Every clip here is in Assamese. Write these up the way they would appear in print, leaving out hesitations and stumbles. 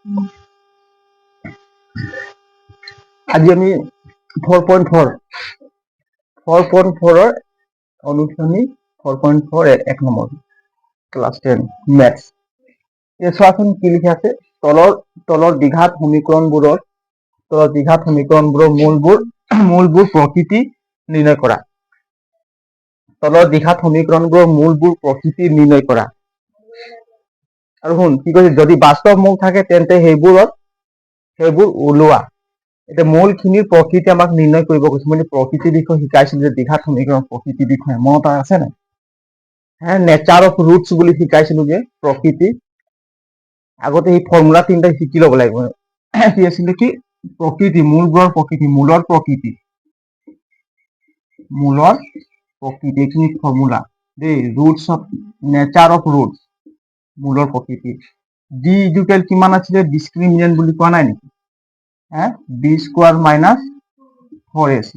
আজি আমি 4.4 অনুশীলনী 4.4 এক নম্বৰ ক্লাছ 10 মেথছ। এই চোৱাচোন কি লিখি আছে, তলৰ দ্বিঘাত সমীকৰণবোৰৰ মূলবোৰ প্ৰকৃতি নিৰ্ণয় কৰা। তলৰ দ্বিঘাত সমীকৰণবোৰৰ মূলবোৰ প্ৰকৃতি নিৰ্ণয় কৰা। আৰু শুন কি কৈছে, যদি বাস্তৱ মূল থাকে তেন্তে সেইবোৰ ওলোৱা। এতিয়া মূলখিনিৰ প্ৰকৃতি আমাক নিৰ্ণয় কৰিব কৈছে। মানে প্ৰকৃতিৰ বিষয়ে শিকাইছিলো যে দ্বিঘাত সমীকৰণ প্ৰকৃতিৰ বিষয়ে মনত আছে নাই? নেচাৰ অফ ৰুটছ বুলি শিকাইছিলো যে প্ৰকৃতি। আগতে এই ফৰ্মুলা তিনিটা শিকি ল'ব লাগিব। কি আছিলে কি? প্ৰকৃতি, মূলৰ প্ৰকৃতি এইখিনি ফৰ্মুলা দেই। Routes of nature of routes, মূলৰ প্ৰকৃতি। ডি ইকুৱেল কিমান আছিলে? ডিস্ক্ৰিমিনেণ্ট বুলি কোৱা নাই নেকি? B square minus 4ac।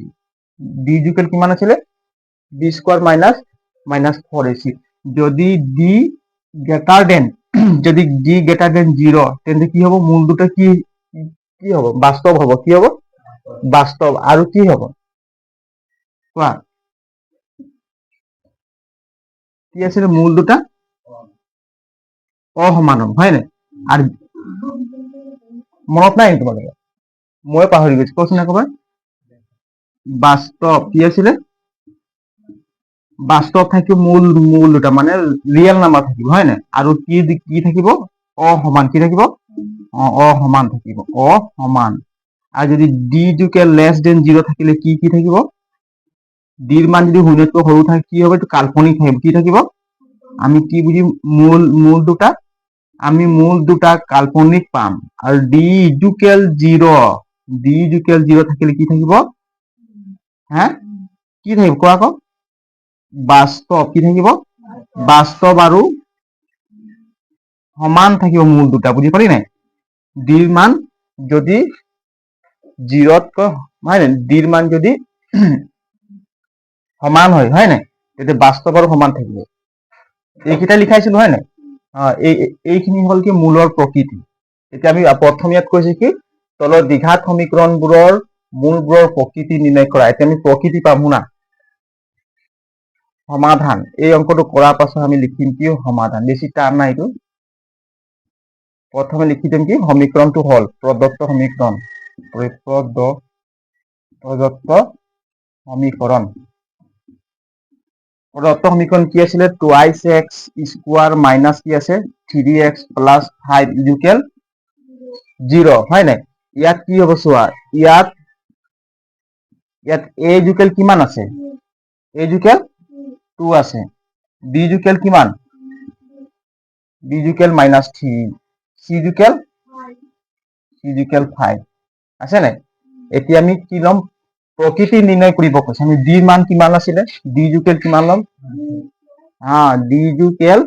D equal কিমান আছিলে? B square minus 4ac। যদি ডি গ্ৰেটাৰ দেন 0, তেন্তে কি হ'ব? মূল দুটা কি হ'ব? বাস্তৱ হ'ব। কি হ'ব? বাস্তৱ। আৰু কি হ'ব কোৱা? কি আছিলে? মূল দুটা অসমান হ'ব, হয় নাই? আৰু মনত নাই তোমালোকে? মই পাহৰি গৈছো, কচোন একবাৰ। বাস্তৱ কি আছিলে? বাস্তৱ থাকিব মূল দুটা, মানে ৰিয়েল নাম্বাৰ থাকিব, হয় নাই? আৰু কি থাকিব? অসমান। কি থাকিব? অসমান থাকিব, অসমান। আৰু যদি ডি ইকুৱেল লেছ দেন 0 থাকিলে কি থাকিব? ডিৰ মান যদি শূন্যতকৈ সৰু থাকে কি হ'ব? এইটো কাল্পনিক থাকিব। কি থাকিব? আমি কি বুজিম? মূল দুটা কাল্পনিক পাম। আৰু ডি ইকুৱেল 0 থাকিলে কি থাকিব? কি থাকিব কোৱা আকৌ? বাস্তৱ। কি থাকিব? বাস্তৱ আৰু সমান থাকিব মূল দুটা। বুজি পালি নাই? ডিৰ মান যদি 0তকৈ, হয় নাই? ডিৰ মান যদি সমান হয় নাই? তেতিয়া বাস্তৱ আৰু সমান থাকিব। এইকেইটা লিখাইছিলো, হয় নাই? এইখিনি হ'ল কি? মূলৰ প্ৰকৃতি। এতিয়া আমি প্ৰথম ইয়াত কৈছে কি? তলৰ দ্বিঘাত সমীকৰণবোৰৰ মূলবোৰৰ প্ৰকৃতি নিৰ্ণয় কৰা। এতিয়া আমি প্ৰকৃতি পাম, শুনা। সমাধান। এই অংকটো কৰাৰ পাছত আমি লিখিম কি? সমাধান। বেছি টান নাই এইটো। প্ৰথমে লিখি দিম কি? সমীকৰণটো হ'ল প্ৰদত্ত সমীকৰণ। প্ৰদত্ত সমীকৰণ কি আছিলে? 2x স্কোৱাৰ মাইনাছ কি আছে? 3x প্লাছ 5 ইকুৱেল 0, হয় নাই? ইয়াত কি হ'ব চোৱা, ইয়াত a ইকুৱেল কিমান আছে? a ইকুৱেল 2 আছে। b ইকুৱেল কিমান? b ইকুৱেল -3, c ইকুৱেল 5 আছে নাই? এতিয়া আমি কি ল'ম? প্ৰকৃতি নিৰ্ণয় কৰিব কৈছে। আমি d মান কিমান আছিলে? d ইকুৱেল কিমান ল'ম? d equal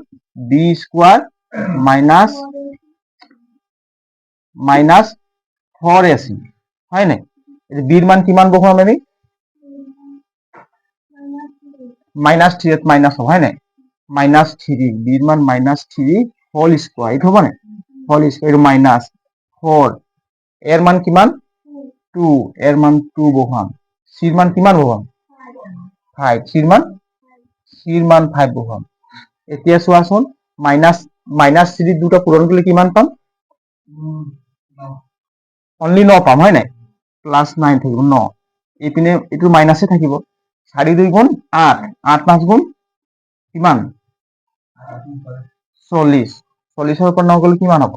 b square minus 4ac, হয় নাই? বিৰ মান কিমান বহুৱাম আমি? -3 মাইনাছ হ'ব, হয় নাই? -3, বিৰ মান -3 হোল স্কোৱাৰ। এইটো হ'ব নাই? হোল স্কোৱাৰ মাইনাছ 4, এৰ মান কিমান? 2, এৰ মান 2 বহুৱাম। চিৰ মান কিমান বহুৱাম? 5, চিৰ মান 5 বহুৱাম। এতিয়া চোৱাচোন, -3 দুটা পূৰণ কৰিলে কিমান পাম? অনলি 9 পাম, হয় নাই? +9 থাকিব, 9। এইপিনে এইটো মাইনাছে থাকিব। 4 2 গুণ 8, 8 5 গুণ কিমান? 40। 40ৰ পৰা 9 গ'লে কিমান হ'ব?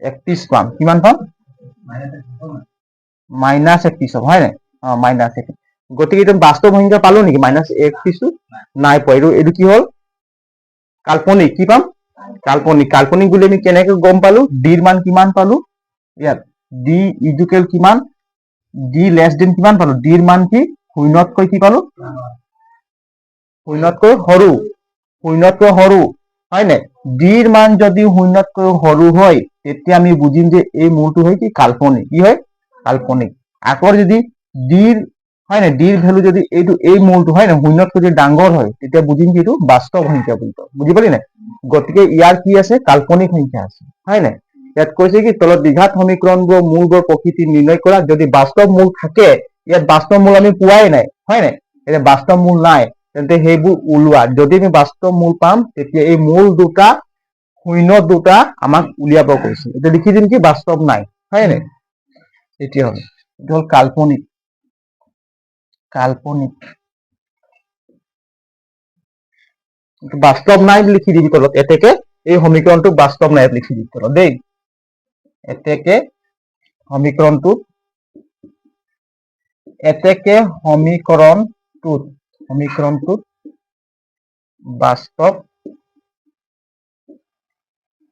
31 পাম। কিমান পাম? -31 হ'ব, হয় নাই? -31। গতিকে এইটো বাস্তৱ সংখ্যা পালো নেকি? -31 নাই পোৱা। এইটো কি হ'ল? কাল্পনিক। কি পাম? কাল্পনিক। কাল্পনিক বুলি আমি কেনেকে গম পালো? ডিৰ মান কিমান পালো? ইয়াত ডি ইকুৱেল কিমান? ডি লেছ দেন কিমান পালো? ডিৰ মান কি? শূন্যতকৈ কি পালো? শূন্যতকৈ সৰু, হয় নাই? ডিৰ মান যদি শূন্যতকৈ সৰু হয়, তেতিয়া আমি বুজিম যে এই মূলটো হয় কি? কাল্পনিক। কি হয়? কাল্পনিক। আকৌ যদি ডিৰ, হয় নাই, ডিৰ ভেলু যদি এই মূলটো, হয় নাই, শূন্যতকৈ যদি ডাঙৰ হয়, তেতিয়া বুজিম কি এইটো বাস্তৱ সংখ্যা বুলি কয়। বুজি পালি নাই? গতিকে ইয়াৰ কি আছে কাল্পনিক সংখ্যা আছে হয় নাই ইয়াত কৈছে কি তলত দ্বিঘাত সমীকৰণবোৰৰ মূলবোৰ প্ৰকৃতি নিৰ্ণয় কৰা যদি বাস্তৱ মূল থাকে ইয়াত বাস্তৱ মূল আমি পোৱাই নাই হয় নাই এতিয়া বাস্তৱ মূল নাই তেন্তে সেইবোৰ ওলোৱা যদি আমি বাস্তৱ মূল পাম তেতিয়া এই মূল দুটা শূন্য দুটা আমাক উলিয়াব কৈছে এতিয়া লিখি দিম কি বাস্তৱ নাই হয় নাই এতিয়া হ'ল এইটো হ'ল কাল্পনিক কাল্পনিক বাস্তৱ নাই লিখি দিবি তলত এতেকে এই সমীকৰণটো বাস্তৱ নাই লিখি দিবি তলত দেই এতেকে সমীকৰণটোত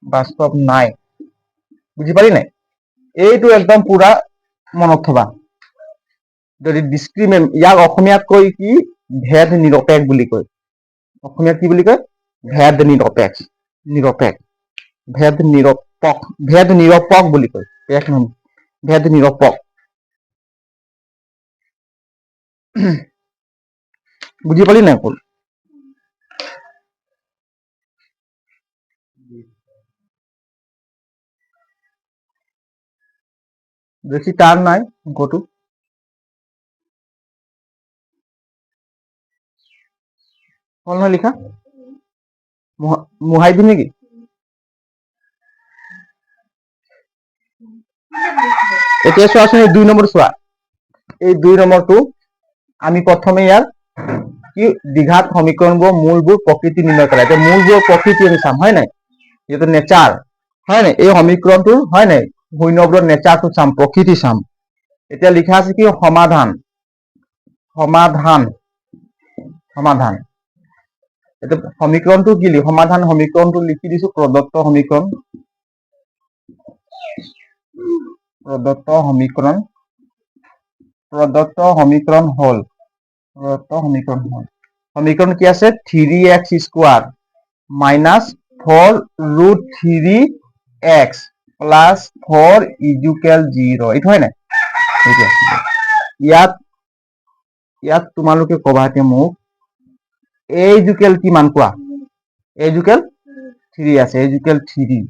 বাস্তৱ নাই বুজি পালি নাই এইটো একদম পুৰা মনত থবা যদি ডিসক্ৰিমিনেন্ট ইয়াক অসমীয়াত কৈ কি ভেদ নিৰপেক্ষ বুলি কয় অসমীয়াত কি বুলি কয় ভেদ নিৰপেক্ষ ভেদ নিৰপেক্ষ বুলি কয় এক নহয় ভেদ নিৰপেক্ষ বুজি পালি নাই কোন বেশি টান নাই অঙ্কটো হল না লিখা মুহাই দিম নাকি এতিয়া চোৱাচোন এই 2 নম্বৰ চোৱা এই 2 নম্বৰটো আমি প্ৰথমে ইয়াৰ কি দ্বিঘাত সমীকৰণবোৰ মূলবোৰ প্ৰকৃতি নিৰ্ণয় কৰা এতিয়া মূলবোৰ প্ৰকৃতি আমি চাম হয় নাই এইটো নেচাৰ হয় নাই এই সমীকৰণটো হয় নাই শূন্যবোৰৰ নেচাৰটো চাম প্ৰকৃতি চাম এতিয়া লিখা আছে কি সমাধান এটা সমীকৰণটো কি সমীকৰণটো লিখি দিছো প্ৰদত্ত সমীকৰণ হল সমীকৰণ কি আছে 3x square minus 4√3x plus 4 equal 0 এইটো হয় না ইয়াত তোমালোকে কবা যে মোক a ইকুয়াল কিমান কোৱা a ইকুয়াল 3 আছে a ইকুয়াল 3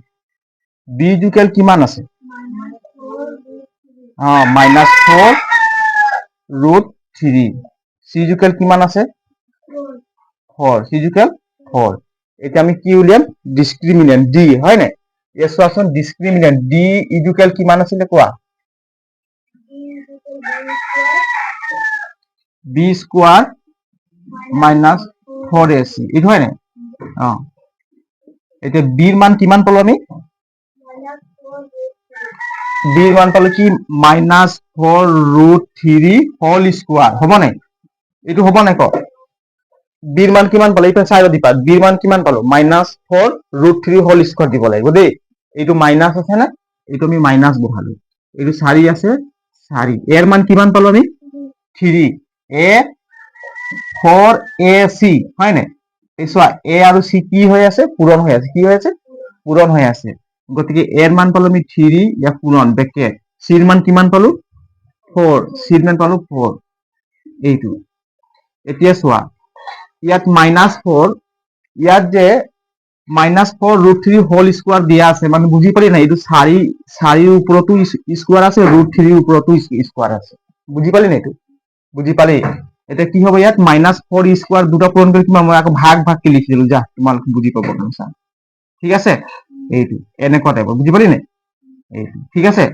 b ইকুয়াল কিমান আছে -4√3 c ইকুয়াল কিমান আছে 4 c ইকুয়াল 4 এটা আমি কি উলিয়াম ডিসক্রিমিনেন্ট d হয় না এস আসন ডিসক্রিমিনেন্ট d ইকুয়াল কিমান আছে কোৱা b স্কয়ার মাইনাস 4ac এটা হয় না এটা b এর মান কিমান পালো আমি b এর মান পালো কি -4√3 হোল স্কয়ার হবে না এটো হবে না ক b এর মান কিমান পালো এটা সাইড দিবা b এর মান কিমান পালো -4√3 হোল স্কয়ার দিব লাগিব দেই এটো মাইনাস আছে না এটো আমি মাইনাস বহালো এটো 4 আছে 4 এর মান কিমান পালো আমি 3 a 4ac হয় না এইসো a আৰু c কি হৈ আছে পূৰণ হৈ আছে কি হৈ আছে পূৰণ হৈ আছে গতিকে এৰ মান পালো আমি 3 ইয়া পূৰণ ব্র্যাকেট c এর মান কিমান পালো 4 c এর মান পালো 4 এইটো এতিয়া সোয়া ইয়াত -4 ইয়াত যে -4√3 হোল স্কয়ার দিয়া আছে মানে বুজি পালি না এটো 4 উপৰতো স্কয়াৰ আছে √3 উপৰতো স্কয়ার আছে বুজি পালি না এটো বুজি পালি এটা কি হবে ইয়াত -4 স্কয়ার দুটো পূরণ করে কিমান মই আকৌ ভাগ কে লিখি দিলো যা তোমালোক বুজি পাব না ঠিক আছে এইটো এনেকুৱা টাইপৰ বুজি পালি না এইটো ঠিক আছে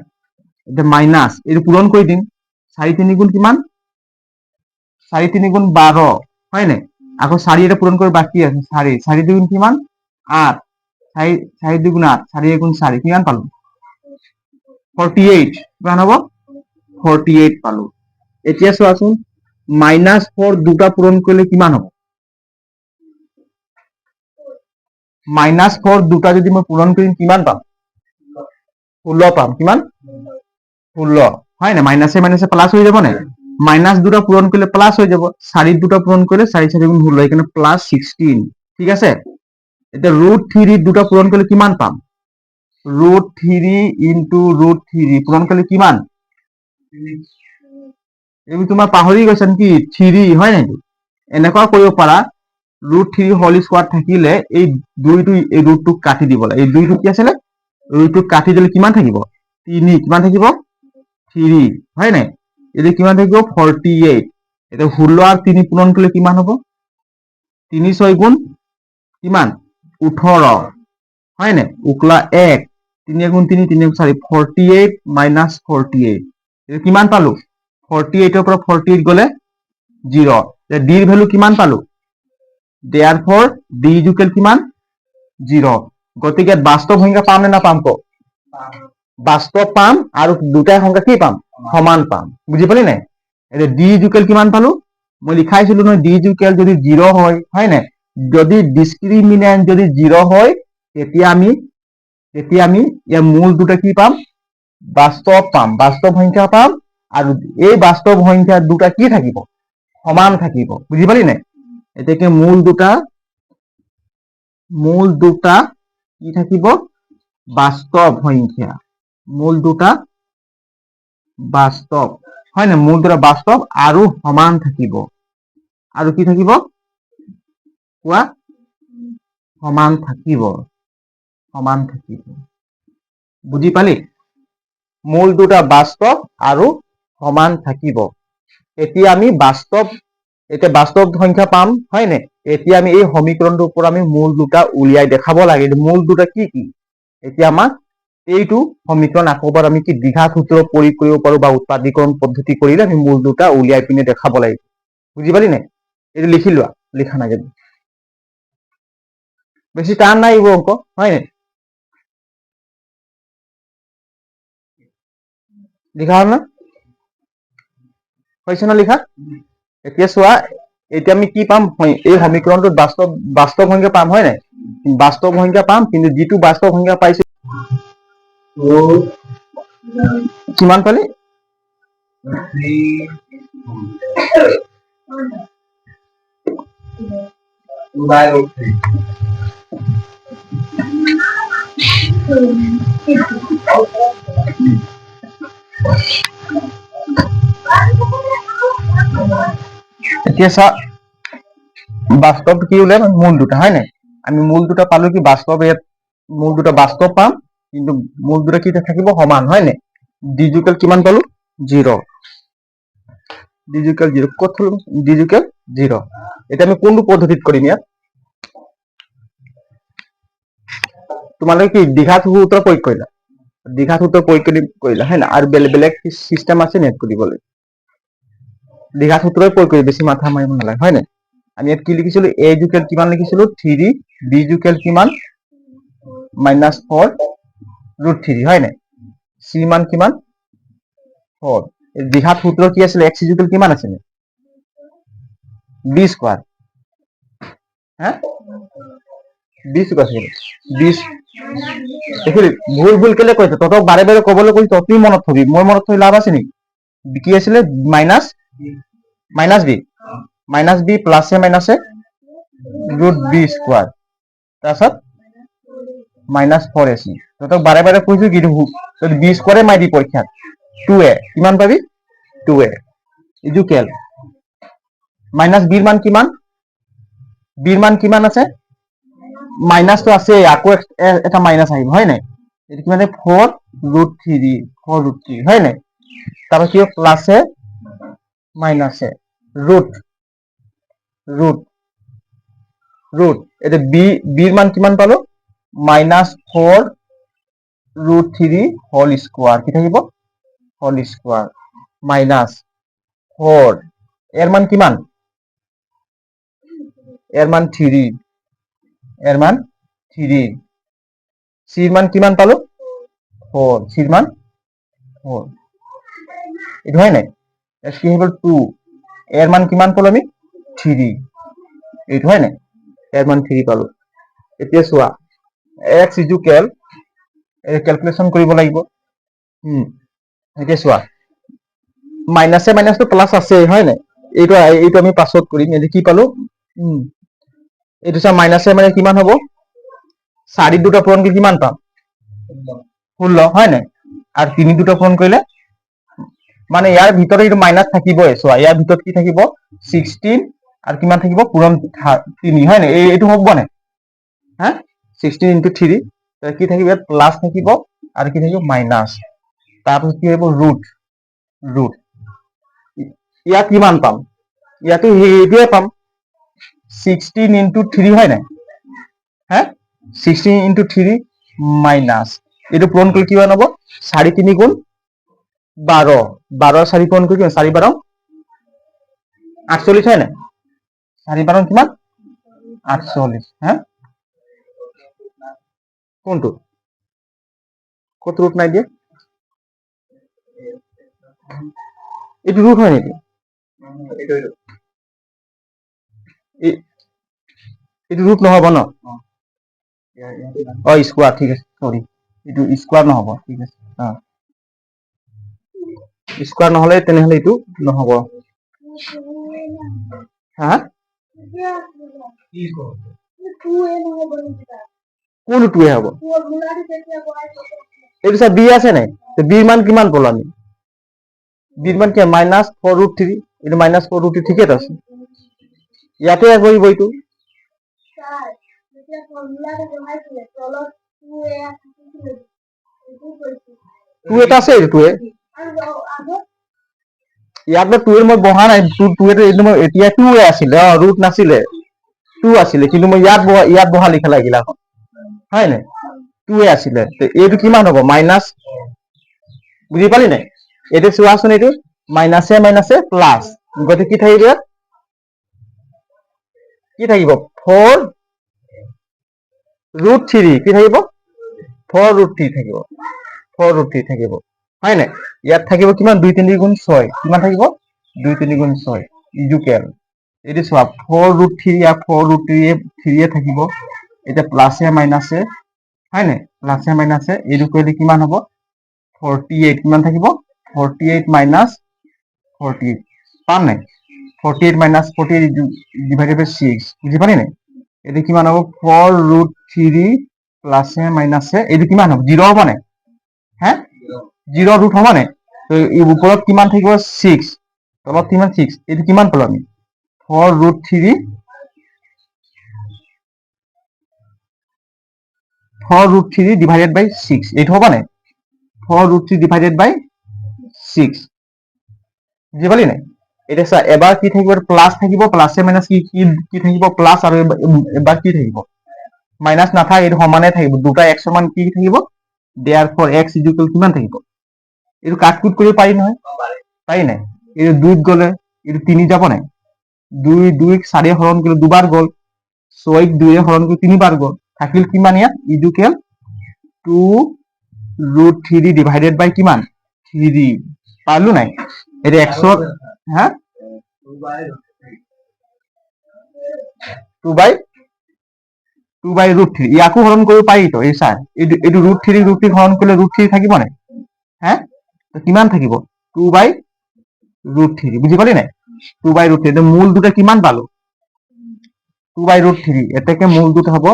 এটা মাইনাস এটো পূৰণ কৰি দিম 4 3 গুণ কিমান 4 3 গুণ 12 হয় না আকৌ 4 এটা পূরণ করে বাকি আছে 4 4 দুগুণ কিমান 8 4 দুগুণ 8 4 গুণ 4 কিমান পালো 48 কিমান হ'ব 48 পালো এতিয়া চোৱাচোন -4 দুটা পূৰণ কৰলে কিমান হ'ব -4 দুটা যদি মই পূৰণ কৰিম কিমান পাম 16 পাম কিমান 16 হয় না মাইনাসে মাইনাসে প্লাস হয়ে যাব না মাইনাস দুটা পূরণ করলে প্লাস হয়ে যাব 4 দুটা পূরণ করলে 4 4 গুণ 16 এখানে +16 ঠিক আছে এটা √3 দুটা পূরণ করলে কিমান পাম √3 ইনটু √3 পূরণ করলে কিমান তুমি তোমাৰ পাহৰি গৈছা নেকি 3 হয় নাই এনেকুৱা কৰিব পাৰা √3 হোল স্কোয়াৰ থাকিলে এই দুইটো এই ৰুটটো কাটি দিব লাগে। এই দুইটো কি আছিলে, ৰুটটো কাটি দিলে কিমান থাকিব 3, কিমান থাকিব 3 হয় নাই, এতিয়া কিমান থাকিব 48। এতিয়া 16 আৰু 3 পূৰণ কৰিলে কিমান হ'ব 3 6 গুণ কিমান 18 হয় নাই, উকলা 1 3 গুণ 3 3 4 48 মাইনাছ 48 এতিয়া কিমান পালো 48 ৰ পৰা 48 গলে 0। ডিৰ ভ্যালু কিমান পালো, therefore d ইকুৱেল কিমান 0। গতিকে বাস্তৱ সংখ্যা পাম নে নাপাম ক, বাস্তৱ পাম আৰু দুটাই সংখ্যা কি পাম সমান পাম, বুজি পালি নাই। এতিয়া d ইকুৱেল কিমান পালো, মই লিখাইছিলো নহয় d ইকুৱেল যদি 0 হয় হয় নাই, যদি ডিসক্ৰিমিনেন্ট যদি 0 হয় তেতিয়া আমি ইয়াৰ মূল দুটা কি পাম বাস্তৱ পাম, বাস্তৱ সংখ্যা পাম আৰু এই বাস্তৱ সংখ্যা দুটা কি থাকিব সমান থাকিব, বুজি পালি নাই। এটাকে মূল দুটা কি থাকিব বাস্তৱ সংখ্যা, মূল দুটা বাস্তৱ হয় না, মূল দুটা বাস্তৱ আৰু সমান থাকিব, আৰু কি থাকিব কোৱা সমান থাকিব, সমান থাকিব, বুজি পালি। মূল দুটা বাস্তৱ আৰু সমান থাকিব। এতিয়া আমি বাস্তৱ সংখ্যা পাম হয় নে, এতিয়া আমি এই সমীকৰণটোৰ পৰা আমি মূল দুটা উলিয়াই দেখাব লাগে। মূল দুটা কি কি, এতিয়া আমাক এইটো সমীকৰণ আকৌবাৰ আমি কি দ্বিঘাত সূত্ৰ প্ৰয়োগ কৰিব পাৰো বা উৎপাদীকৰণ পদ্ধতি কৰিলে আমি মূল দুটা উলিয়াই পিনে দেখাব লাগিব, বুজি পালি নাই। এইটো লিখি লোৱা, লিখা নাই যদি বেছি টান নাই এইবোৰ অংক হয় নাই, লিখা হ'ল না হৈছে না লিখা। এতিয়া চোৱা, এতিয়া আমি কি পাম এই সমীকৰণটোত বাস্তৱ সংখ্যা পাম হয় নাই, বাস্তৱ সংখ্যা পাম, কিন্তু যিটো বাস্তৱ সংখ্যা পাইছে কিমান পালি এতিয়া চা বাস্তৱ কি ওলাই মূল দুটা হয় নাই, আমি মূল দুটা পালো কি বাস্তৱ, ইয়াত মূল দুটা বাস্তৱ পাম কিন্তু মূল দুটা কি থাকিব সমান হয় নাই। ডিজিটেল কিমান পালো 0, ডিজিটেল 0 ক'ত থলো ডিজিটেল 0। এটা আমি কোনটো পদ্ধতিত কৰিম, ইয়াত তোমালোকে কি দ্বিঘাত সূত্ৰ প্ৰয়োগ কৰিলা, দ্বিঘাত সূত্ৰ প্ৰয়োগ কৰিলা হয় না, আৰু বেলেগ সিস্টেম আছে নেট কৰিবলৈ, দ্বিঘাত সূত্ৰই প্ৰয়োগ কৰি বেছি মাথা মাৰিব নালাগে হয় নাই। আমি ইয়াত কি লিখিছিলো a ইকুৱেল কিমান লিখিছিলো 3, b ইকুৱেল কিমান -4 √3 হয় নাই, c মান কিমান 4। দ্বিঘাত সূত্ৰ কি আছিল x ইকুৱেল কিমান আছিল b স্কয়াৰ, হ্যাঁ b স্কয়াৰ আছিল 20। দেখিলি ভুল কেলে কৈছে, তহঁতক বাৰে বাৰে ক'বলৈ কৈছে তহঁতি মনত থবি, মই মনত থৈ লাভ আছে নেকি। কি আছিলে মাইনাছ বি প্লাছে মাইনাছে √b স্কয়ার তাৰপিছত -4ac, তহঁতক বাৰে বাৰে কৈছো কি যদি b স্কয়াৰে মাৰি দি পৰীক্ষাত 2a কিমান পাবি 2a ইকুৱেল মাইনাছ বিৰ মান কিমান, বিৰ মান কিমান আছে মাইনাসটো আছে, আকৌ এটা মাইনাস আহিব হয় নাই, এটা কি মানে 4√3 হয় নাই, তারপর কি প্লাসে মাইনাসে ৰুট এটা বিৰ মান কিমান পালো -4√3 হোল স্কয়ার, কি থাকিব হোল স্কয়ার -4 এর মান কিমান, এর মান 3, এর মান 3, সির মান কিমান পালো 4, সির মান 4 এটা হয় নাই, এর কি হল 2, এর মান কিমান পালো আমি 3, এইটো হয় নাই, এর মান 3 পালো। এতিয়া চোৱা x ইকুৱেল ক্যালকুলেশন কৰিব লাগিব, এতিয়া চোৱা মাইনাসে মাইনাসটো প্লাস আছে হয় নাই, এইটো আমি পাছত কৰিম। এটো কি পালো এইটো চা মাইনাসে মানে কিমান হ'ব 4 দুটা পূৰণ কৰি কিমান পাম 16 হয় নাই, আৰু 3 দুটা পূৰণ কৰিলে মানে ইয়াৰ ভিতৰত এইটো মাইনাস থাকিবই, চোৱা ইয়াৰ ভিতৰত কি থাকিব 16 আৰু কিমান থাকিব পূৰণ 3 হয় নাই এইটো হ'ব নাই হা 16 into 3 কি থাকিব ইয়াত প্লাছ থাকিব আৰু কি থাকিব মাইনাছ তাৰপিছত কি হ'ব ৰুট ইয়াত কিমান পাম ইয়াতো এইটোৱে পাম 16 into 3 হয় নাই হা 16 into 3 মাইনাছ এইটো পূৰণ কৰি কিমান হ'ব 4 গুণ 12 4 পূৰণ কৰি 4 12 48 হয় নাই 4 12 কিমান 48 হা কোনটো কত ৰুট নাই দিয়ে এইটো ৰুট হয় নেকি এইটো ৰুট নহব ন স্কোয়ার ঠিক আছে সরি এইটো স্কোয়ার নহব ঠিক আছে স্কোয়ার নহলে তেনেহলে এইটো নহব হা কোন টুৱে হ'ব এইটো স্যার বি আছে নাই তো বি মান কিমান পালো আমি বি মান কি -4√3 এটা -4√3 ঠিকই আছে ইয়াতে কৰিব এইটো টু এটা আছে টুৱে ইয়াত টুৱে মই বহা নাই টুৱে এতিয়া টুৱে আছিলে ৰুট নাছিলে টু আছিলে কিন্তু মই ইয়াত বহা লিখা লাগিল আকৌ হয় নাই টুৱে আছিলে এইটো কিমান হ'ব মাইনাছ বুজি পালি নাই এইটো চোৱাচোন এইটো মাইনাছে মাইনাছে প্লাছ গতিকে কি থাকিব কি থাকিব 4√3 কি থাকিব 4√3 থাকিব 4√3 থাকিব হয় নাই ইয়াত থাকিব কিমান 2 3 গুণ 6 কিমান থাকিব 2 3 গুণ 6 ইজুকেল এইটো চোৱা 4√3 ইয়াত 4√3 থাকিব এটা প্লাছে মাইনাছে হয় নাই প্লাছে মাইনাছে এইটো কৰিলে কিমান হ'ব 48 কিমান থাকিব 48 মাইনাছ 48 পাম নাই 48 মাইনাছ 48 ডিভাইডেড বাই 6 বুজি পালি নাই এইটো কিমান হ'ব 4√3 প্লাছে মাইনাছে এইটো কিমান হ'ব 0 হ'ব নাই হা 0 ৰুট হ'ব নাই তো এই ওপৰত কিমান থাকিব 6 তলত কিমান 6 এইটো কিমান পালো আমি 4√3 ডিভাইডেড বাই 6 এইটো হ'ব নাই 4√3 ডিভাইডেড বাই 6 বুজি পালি নাই এটা চা এবাৰ কি থাকিব প্লাস থাকিব প্লাসে মাইনাস কি থাকিব প্লাস আৰু এবাৰ কি থাকিব মাইনাস নাথাকে এইটো সমানে থাকিব দুটা x সমান কি থাকিব therefore x কিমান থাকিব এইটো কাটকুট কৰিব পাৰি নহয় পাৰি নাই এইটো 2 গলে এইটো 3 যাব নাই 2 4 হৰণ কৰিলে দুবাৰ গল 6 2 হৰণ কৰি তিনিবাৰ গল থাকিল কিমান ইয়াত ইজুকেল 2√3 ডিভাইডেড বাই কিমান 3 পালো নাই এটা x হা 2/√3 ইয়াকো হৰণ কৰিব পাৰি তো এই চাই এইটো √3 হৰণ কৰিলে √3 থাকিব নাই হা তো কিমান থাকিব 2/√3 বুজি পালি নাই 2/√3 তো মূল দুটা কিমান পালো 2/√3 এতেকে মূল দুটা হ'ব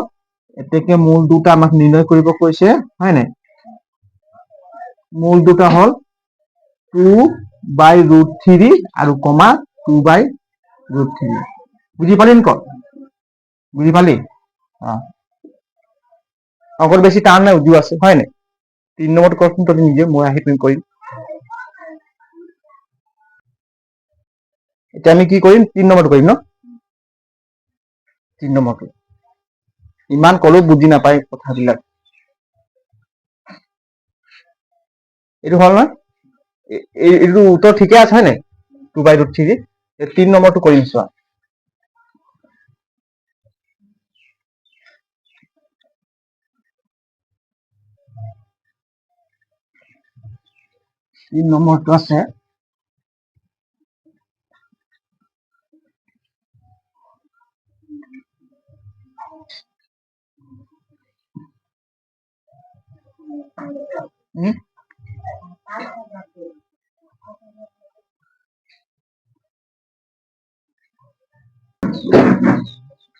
এতেকে মূল দুটা আমাক নিৰ্ণয় কৰিব কৈছে হয় নাই মূল দুটা হল 2/√3 আৰু কমা 2/√3 বুজি পালি ক বুজি পালি অকল বেছি টান নাই উজু আছে হয় নাই 3 নম্বৰটো কৰচোন তই নিজে মই আহি তুমি কৰিম এতিয়া আমি কি কৰিম 3 নম্বৰটো কৰিম ন 3 নম্বৰটো ইমান কলো বুজি নাপায় কথাবিলাক এইটো হল না এইটো উত্তৰ ঠিকে আছে হয় নাই 2/√3 3 নম্বৰটো কৰিম চোৱা তিন নম্বৰটো আছে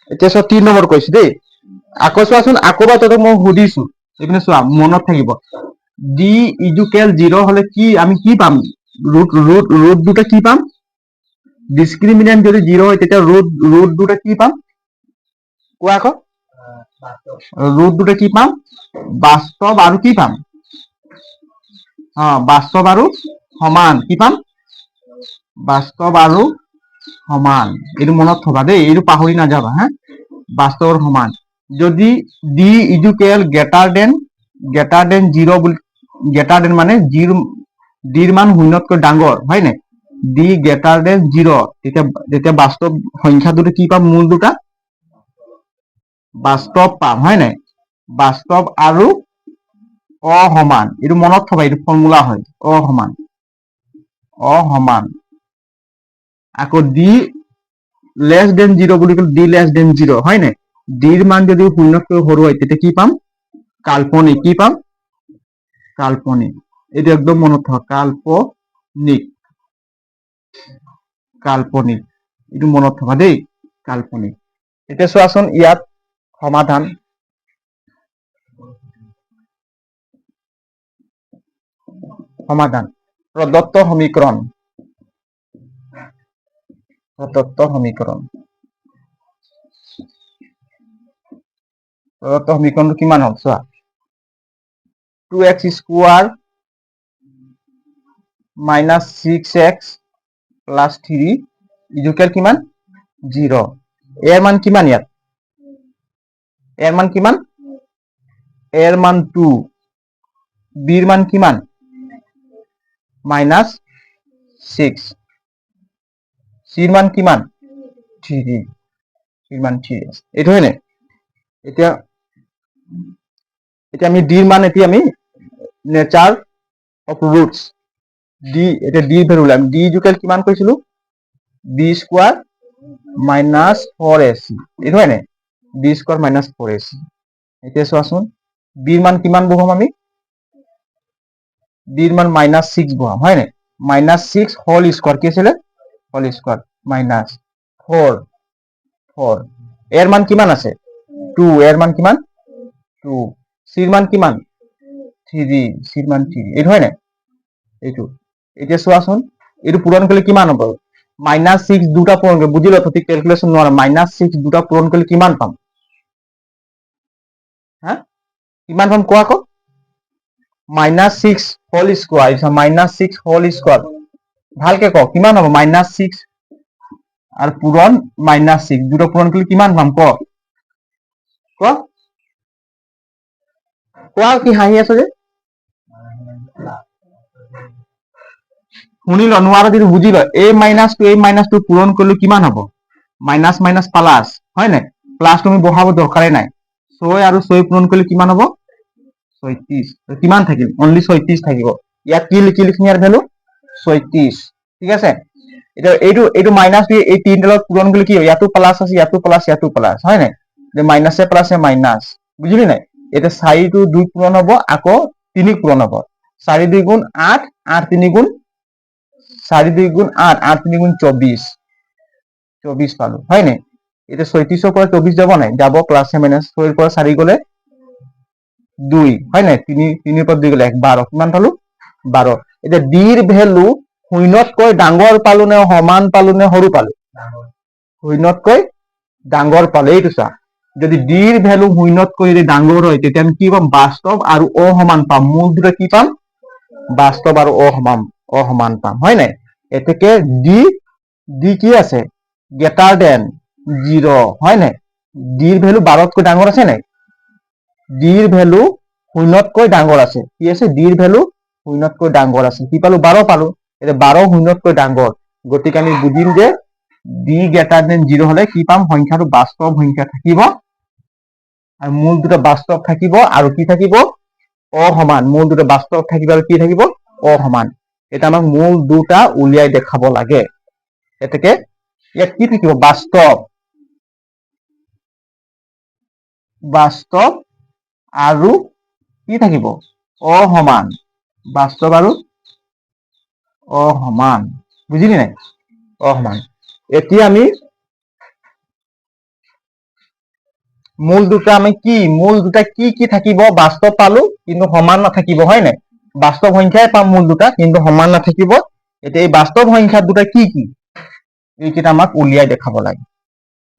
এতিয়া চোৱা 3 নম্বৰ কৈছো দেই আকৌ চোৱাচোন আকৌ বা তহঁতক মই সুধিছো এইপিনে চোৱা মনত থাকিব ডি ইজুকেল 0 হলে কি আমি কি পাম ৰুট দুটা কি পাম ডিসক্ৰিমিনেন্ট যদি 0 হয় তেতিয়া ৰুট দুটা কি পাম কোৱা আকৌ ৰুট দুটা কি পাম বাস্তৱ আৰু কি পাম বাস্তৱ আৰু সমান কি পাম বাস্তৱ আৰু সমান এইটো মনত থবা দেই এইটো পাহৰি নাযাবা হা বাস্তৱৰ সমান যদি ডি ইকুৱেল গ্ৰেটাৰ দেন 0 বুলি গ্ৰেটাৰ দেন মানে ডিৰ মান শূন্যতকৈ ডাঙৰ হয় নাই ডি গ্ৰেটাৰ দেন 0 তেতিয়া বাস্তৱ সংখ্যা দুটা কি পাম মূল দুটা বাস্তৱ পাম হয় নাই বাস্তৱ আৰু অসমান এইটো মনত থবা এইটো ফৰ্মুলা হয় অসমান আকৌ ডি লেছ দেন 0 বুলি ক'লে ডি লেছ দেন 0 হয় নাই ডিৰ মান যদি শূন্যতকৈ সৰু হয় তেতিয়া কি পাম কাল্পনিক কি পাম কাল্পনিক এইটো একদম মনত থবা কাল্পনিক এইটো মনত থবা দেই কাল্পনিক এতিয়া চোৱাচোন ইয়াত সমাধান প্ৰদত্ত সমীকৰণটো কিমান হ'ল চোৱা 2x square minus 6x plus 3 equal কিমান 0 এর মান কিমান ইয়াত এর মান কিমান এর মান 2 বির মান কিমান মাইনাস 6 সির মান কিমান 3 সির মান 3 এইটো হয় নাই এতিয়া আমি ডিৰ মান এতিয়া আমি নেচাৰ অফ ৰুটস ডি এটা ডি ভ্যালু লাম ডি ইকুয়াল কিমান কৈছিলো বি স্কয়ার মাইনাস 4ac এইটো হয় নাই বি স্কয়ার মাইনাস 4ac এতিয়া চোৱাচোন বিৰ মান কিমান বহাম আমি বিৰ মান মাইনাস 6 বহাম হয় নাই মাইনাস 6 হোল স্কয়ার কি আছিল হোল স্কয়ার মাইনাস 4 এর মান কিমান আছে 2 এর মান কিমান 2 সির মান কিমান 3 সির মান 3 এইটো হয় নাই এইটো এতিয়া চোৱাচোন এইটো পূৰণ কৰিলে কিমান হ'ব -6 দুটা পূৰণ কৰি বুজিলো ঠিক ক্যালকুলেশন নোৱাৰা -6 দুটা পূৰণ কৰিলে কিমান পাম হা কিমান পাম কোৱা আকৌ -6 হোল স্কয়ার -6 হোল স্কয়ার ভালকে ক কিমান হ'ব -6 আর পূরণ -6 দুটো পূরণ করলে কিমান পাম ক কোৱা কি হাঁহি আছে যে শুনি ল নোৱাৰা যদি বুজি ল a মাইনাস টু পূরণ করলে কিমান হ'ব মাইনাস মাইনাস প্লাস হয় নাই প্লাস তুমি বহাব দরকারে নাই 6 আৰু 6 পূরণ করলে কিমান হ'ব 36 কিমান থাকিল অনলি 36 থাকিব ইয়াত কি লিখিম ইয়াৰ ভ্যালু 36 ঠিক আছে এটা এইটো মাইনাস দিয়ে এই তিনটা পূরণ করলে কি হবে ইয়াতো প্লাস আছে ইয়াতো প্লাস হয় নাই যে মাইনাসে প্লাসে মাইনাস বুঝলি নাই এটা 4 টু 2 পূরণ হ'ব আকৌ 3 পূরণ হ'ব 4 2 গুণ 8 8 3 গুণ 4 2 গুণ 8 8 3 গুণ 24 পালো হয় নাই এটা 36 পৰা 24 যাব নাই যাব প্লাসে মাইনাস 6 পৰা 4 গলে 2 হয় নাই 3 পৰা 2 গলে 12 কিমান পালো 12 এটা ডিৰ ভ্যালু শূন্যতকৈ ডাঙৰ পালো নে সমান পালো নে সৰু পালো শূন্যতকৈ ডাঙৰ পালো এইটো চা যদি ডিৰ ভ্যালু শূন্যতকৈ যদি ডাঙৰ হয় তেতিয়া আমি কি পাম বাস্তৱ আৰু অসমান পাম মূল দুটা কি পাম বাস্তৱ আৰু অসমান পাম হয় নাই এতেকে ডি কি আছে গ্ৰেটাৰ দেন 0 হয় নাই ডিৰ ভ্যালু 12তকৈ ডাঙৰ আছে নাই ডিৰ ভ্যালু শূন্যতকৈ ডাঙৰ আছে কি আছে ডিৰ ভ্যালু শূন্যতকৈ ডাঙৰ আছে কি পালো 12 পালো এটা 12 শূন্যতকৈ ডাঙৰ গতিকে আমি বুজিম যে ডি গ্ৰেটাৰ দেন 0 হলে কি পাম সংখ্যাটো বাস্তৱ সংখ্যা থাকিব আৰু মূল দুটা বাস্তৱ থাকিব আৰু কি থাকিব অসমান মূল দুটা বাস্তৱ থাকিব আৰু কি থাকিব অসমান এটা আমাক মূল দুটা উলিয়াই দেখাব লাগে এতেকে ইয়াত কি থাকিব বাস্তৱ আৰু কি থাকিব অসমান বাস্তৱ আৰু অসমান বুজিলি নাই অসমান এতিয়া আমি মূল দুটা আমি কি থাকিব বাস্তৱ পালো কিন্তু সমান নাথাকিব হয় নাই বাস্তৱ সংখ্যাই পাম মূল দুটা কিন্তু সমান নাথাকিব এতিয়া এই বাস্তৱ সংখ্যা দুটা কি এইকেইটা আমাক উলিয়াই দেখাব লাগে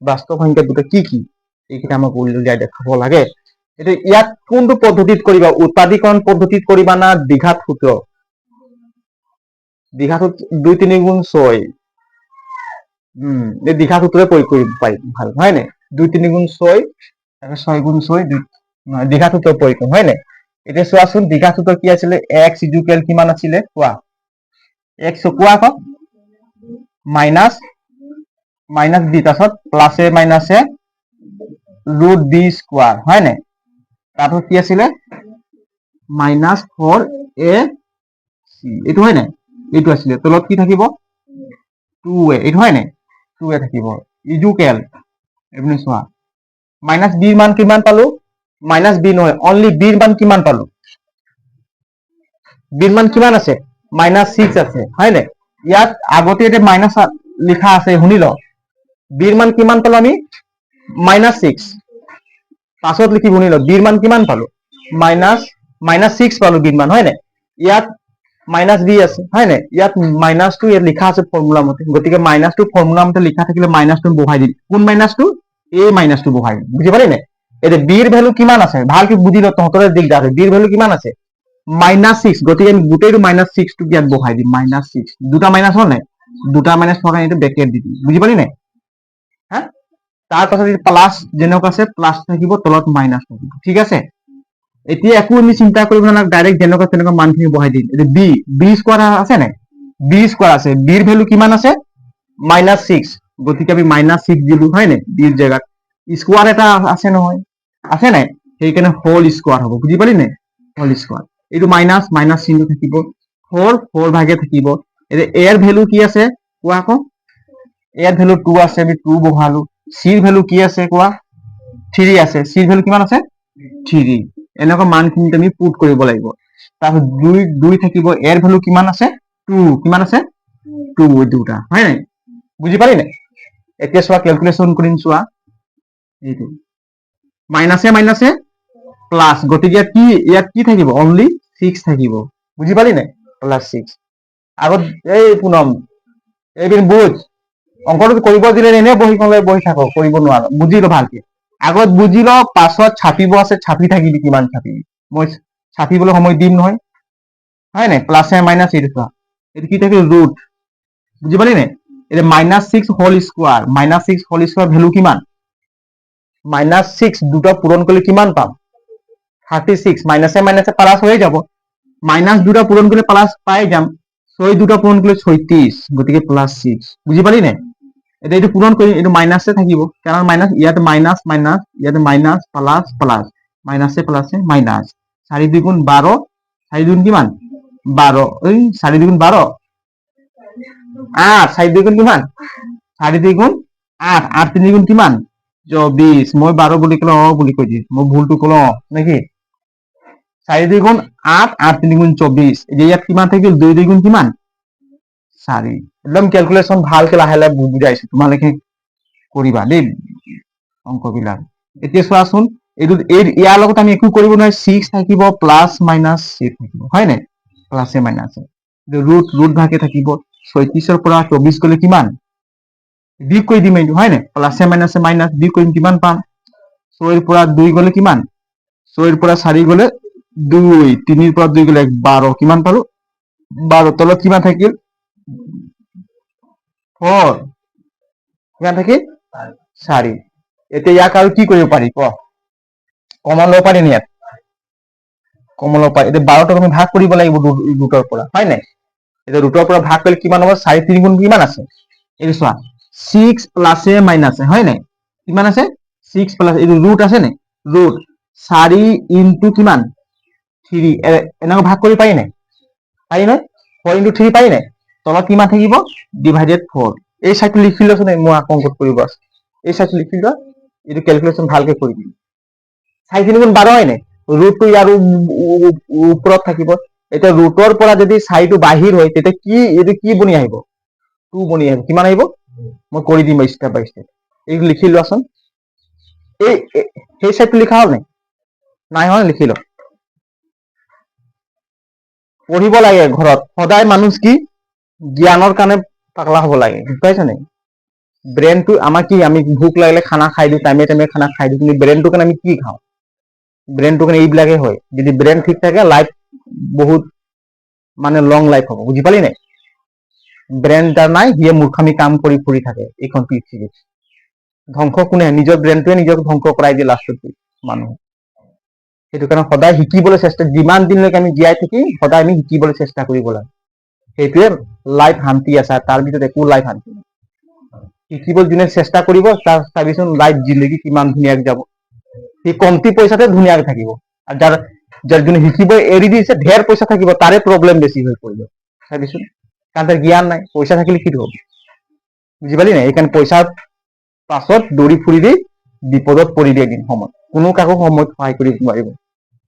বাস্তৱ সংখ্যা দুটা কি কি এইকেইটা আমাক উলিয়াই দেখাব লাগে এতিয়া ইয়াত কোনটো পদ্ধতিত কৰিবা উৎপাদীকৰণ পদ্ধতিত কৰিবা না দ্বিঘাত সূত্ৰ দ্বিঘাত 2 3 গুণ 6 এই দ্বিঘাত সূত্ৰে প্ৰয়োগ কৰিব পাৰিম ভাল হয় নাই 2 3 গুণ 6 তাৰপিছত 6 গুণ 6 দ্বিঘাত সূত্ৰ প্ৰয়োগ কৰিম হয় নাই এতিয়া চোৱাচোন দ্বিঘাত সূত্ৰ কি আছিলে x ইকুৱেল কিমান আছিলে কোৱা x কোৱা আকৌ মাইনাছ মাইনাছ b তাৰপিছত প্লাছে মাইনাছে ৰুট b স্কোৱাৰ হয় নাই তাৰপিছত কি আছিলে মাইনাছ 4ac এইটো হয় নাই এইটো আছিলে তলত কি থাকিব 2a এইটো হয় নাই 2a থাকিব ইকুৱেল এপিনে চোৱা মাইনাছ b মান কিমান পালো মাইনাছ b নহয় অনলি b মান কিমান পালো b মান কিমান আছে মাইনাছ 6 আছে হয় নাই ইয়াত আগতে এটা মাইনাছ লিখা আছে শুনি ল b মান কিমান পালো আমি মাইনাছ 6 পাছত লিখি শুনি ল b মান কিমান পালো মাইনাছ 6 পালো b মান হয় নাই ইয়াত মাইনাছ b আছে হয় নাই ইয়াত মাইনাছটো ইয়াত লিখা আছে ফৰ্মুলা মতে গতিকে মাইনাছটো ফৰ্মুলা মতে লিখা থাকিলে মাইনাছটো বহাই দিম কোন মাইনাছটো এই মাইনাছটো বহাই দিম বুজি পালি নাই এতিয়া b ৰ ভ্যালু কিমান আছে ভালকে বুজি ল তহঁতৰে দিগদাৰ হয় b ৰ ভ্যালু কিমান আছে মাইনাছ 6 গতিকে আমি গোটেইটো মাইনাছ 6 টো ইয়াত বহাই দিম মাইনাছ 6 দুটা মাইনাছ হ'ল নাই দুটা মাইনাছ থকা এইটো ব্ৰেকেট দি দিম বুজি পালি নাই হা তাৰ পাছত প্লাস যেনেকুৱা আছে প্লাস থাকিব তলত মাইনাছ থাকিব ঠিক আছে এতিয়া একো আমি চিন্তা কৰিব নালাগে ডাইৰেক্ট যেনেকুৱা তেনেকুৱা মানখিনি বহাই দিম এতিয়া বি স্কোয়াৰ আছে নাই বি স্কোয়াৰ আছে বিৰ ভ্যালু কিমান আছে মাইনাছ 6 গতিকে আমি মাইনাছ 6 দিলো হয় নাই বিৰ জায়গাত স্কোয়াৰ এটা আছে নহয় আছে নাই সেইকাৰণে হোল স্কোয়াৰ হ'ব বুজি পালি নাই হোল স্কোয়াৰ এইটো মাইনাছ মাইনাছ চিহ্ন থাকিব 4 ভাগে থাকিব এতিয়া এৰ ভ্যালু কি আছে কোৱা আকৌ এৰ ভ্যালু 2 আছে আমি 2 বহালো সিৰ ভ্যালু কি আছে কোৱা 3 আছে সিৰ ভ্যালু কিমান আছে 3 এনেকুৱা মানখিনি তুমি পুট কৰিব লাগিব তাৰপিছত 2 থাকিব এর ভ্যালু কিমান আছে 2 কিমান আছে 2 দুটা হয় নাই বুজি পালি নাই এতিয়া চোৱা ক্যালকুলেশন কৰিম চোৱা এইটো মাইনাসে মাইনাসে প্লাস গতিকে ইয়াত কি থাকিব অনলি 6 থাকিব বুজি পালি নাই প্লাস 6 আগত এই পুনম এইদিন বুঝ অংকটো কৰিব দিলে এনে বহি থাকো কৰিব নোৱাৰো বুজি ল ভালকে আগত বুজি ল পাছত ছাপিব আছে ছাপি থাকিবি কিমান ছাপিবি মই ছাপিবলৈ সময় দিম নহয় হয় নাই প্লাছে মাইনাছ এইটো চোৱা এইটো কি থাকে ৰুট বুজি পালি নাই এটা minus 6 whole square minus 6 whole square value কিমান মাইনাছ 6 দুটা পূরণ করলে কিমান পাম 36 মাইনাসে মাইনাসে প্লাস হয়ে যাব মাইনাস দুটা পূরণ করলে প্লাস পাই যাম 6 দুটা পূরণ করলে 36 গতিকে প্লাস 6 বুঝি পালি নাই এটা এইটো পূরণ কৰি এইটো মাইনাসে থাকিব কারণ মাইনাস ইয়াতে মাইনাস মাইনাস ইয়াতে মাইনাস প্লাস প্লাস মাইনাসে প্লাসে মাইনাস 4 2 গুণ 12 4 দুগুণ কিমান 12 এই 4 2 গুণ 12 8 4 2 গুণ কিমান 4 2 গুণ 8 8 3 গুণ কিমান 24 মই 12 বুলি কলো বুলি কৈ দিম মই ভুলটো কলো নাকি 4 2 গুণ 8 8 3 গুণ 24 এই ইয়াত কিমান থাকিল 2 2 গুণ কিমান 4 একদম ক্যালকুলেশন ভালকে লাহে লাহে বুজাইছো তোমালোকে কৰিবা দেই অংকবিলাক এতিয়া চোৱাচোন এইটো ইয়াৰ লগত আমি একো কৰিব নোৱাৰি 6 থাকিব প্লাস মাইনাস 6 থাকিব হয় নাই প্লাসে মাইনাসে ৰুট ভাগে থাকিব 36 ৰ পৰা 24 গলে কিমান বিয়োগ কৰি দিম এইটো হয় নাই প্লাসে মাইনাসে মাইনাস বিয়োগ কৰিম কিমান পাম 6 ৰ পৰা 2 গলে কিমান 6 ৰ পৰা 4 গলে 2 3 ৰ পৰা 2 গলে 12 কিমান পালো 12 তলত কিমান থাকিল 4 কিমান থাকিল 4 এতিয়া ইয়াক আৰু কি কৰিব পাৰি ক কমন লব পাৰি নি ইয়াত কমন লব পাৰি এতিয়া 12 ক আমি ভাগ কৰিব লাগিব ৰুটৰ পৰা হয় নাই এতিয়া ৰুটৰ পৰা ভাগ কৰিলে কিমান হ'ব 4 3 গুণ কিমান আছে এইটো চোৱা 6 প্লাসে মাইনাসে হয় নাই কিমান আছে 6 প্লাস এই ৰুট আছে নে ৰুট 4 ইনটু কিমান 3 এনেকৈ ভাগ কৰি পাৰি নাই পাৰি নাই 4 ইনটু 3 পাৰি নাই তলত কিমান থাকিব ডিভাইডেড 4 এই সাইডটো লিখি লছোন মই অঙ্কত কৰিব আছে এই সাইডটো লিখি ল এইটো ক্যালকুলেশন ভালকে কৰি দিম 4 3 গুণ 12 হয় নাই ৰুটটো ইয়াৰ ওপৰত থাকিব এটা ৰুটৰ পৰা যদি 4 টো বাহিৰ হয় তেতিয়া কি এইটো কি বনি আহিব 2 বনি আহিব কিমান আহিব মই কৰি দিম স্টেপ বাই স্টেপ এই লিখি লোৱাচোন এই সেই সাইডটো লিখা হ'ল নাই হয় লিখি ল পঢ়িব লাগে ঘৰত সদায় মানুহ কি জ্ঞানৰ কাৰণে পাগলা হ'ব লাগে বুজি পাইছ নাই ব্ৰেইনটো আমাৰ কি, আমি ভোক লাগিলে খানা খাই দিওঁ, টাইমে টাইমে খানা খাই দিওঁ, কিন্তু ব্ৰেইনটোৰ কাৰণে আমি কি খাওঁ? ব্ৰেইনটোৰ কাৰণে এইবিলাকে হয়। যদি ব্ৰেইন ঠিক থাকে, লাইফ বহুত মানে লং লাইফ হ'ব। বুজি পালি নাই? ব্ৰেইন যাৰ নাই, সিয়ে মূৰ্খামি কাম কৰি ফুৰি থাকে এইখন পৃথিৱীত। ধ্বংস কোনে? নিজৰ ব্ৰেইনটোৱে নিজক ধ্বংস কৰাই দিয়ে লাষ্টত মানুহ। সেইটো কাৰণে সদায় শিকিবলৈ চেষ্টা, যিমান দিনলৈকে আমি জীয়াই থাকিম সদায় আমি শিকিবলৈ চেষ্টা কৰিব লাগে। সেইটোৱে লাইফ শান্তি আছে, তাৰ ভিতৰত একো লাইফ শান্তি নাই। শিকিবলৈ যোনে চেষ্টা কৰিব, তাৰ চাবিচোন লাইফ জিন্দগী কিমান ধুনীয়াকে যাব। সি কমটি পইচাতে ধুনীয়াকে থাকিব। আৰু যাৰ যোনে শিকিব এৰি দিছে, ঢেৰ পইচা থাকিব, তাৰে প্ৰব্লেম বেছি হৈ পৰিব। চাবিচোন, কাৰণ তাৰ জ্ঞান নাই। পইচা থাকিলে কি হ'ব? বুজি পালি নাই? সেইকাৰণে পইচাৰ পাছত দৌৰি ফুৰিবি, বিপদত পৰিবি এদিন সময়ত। কোনো কাকো সময়ত সহায় কৰিব নোৱাৰিব।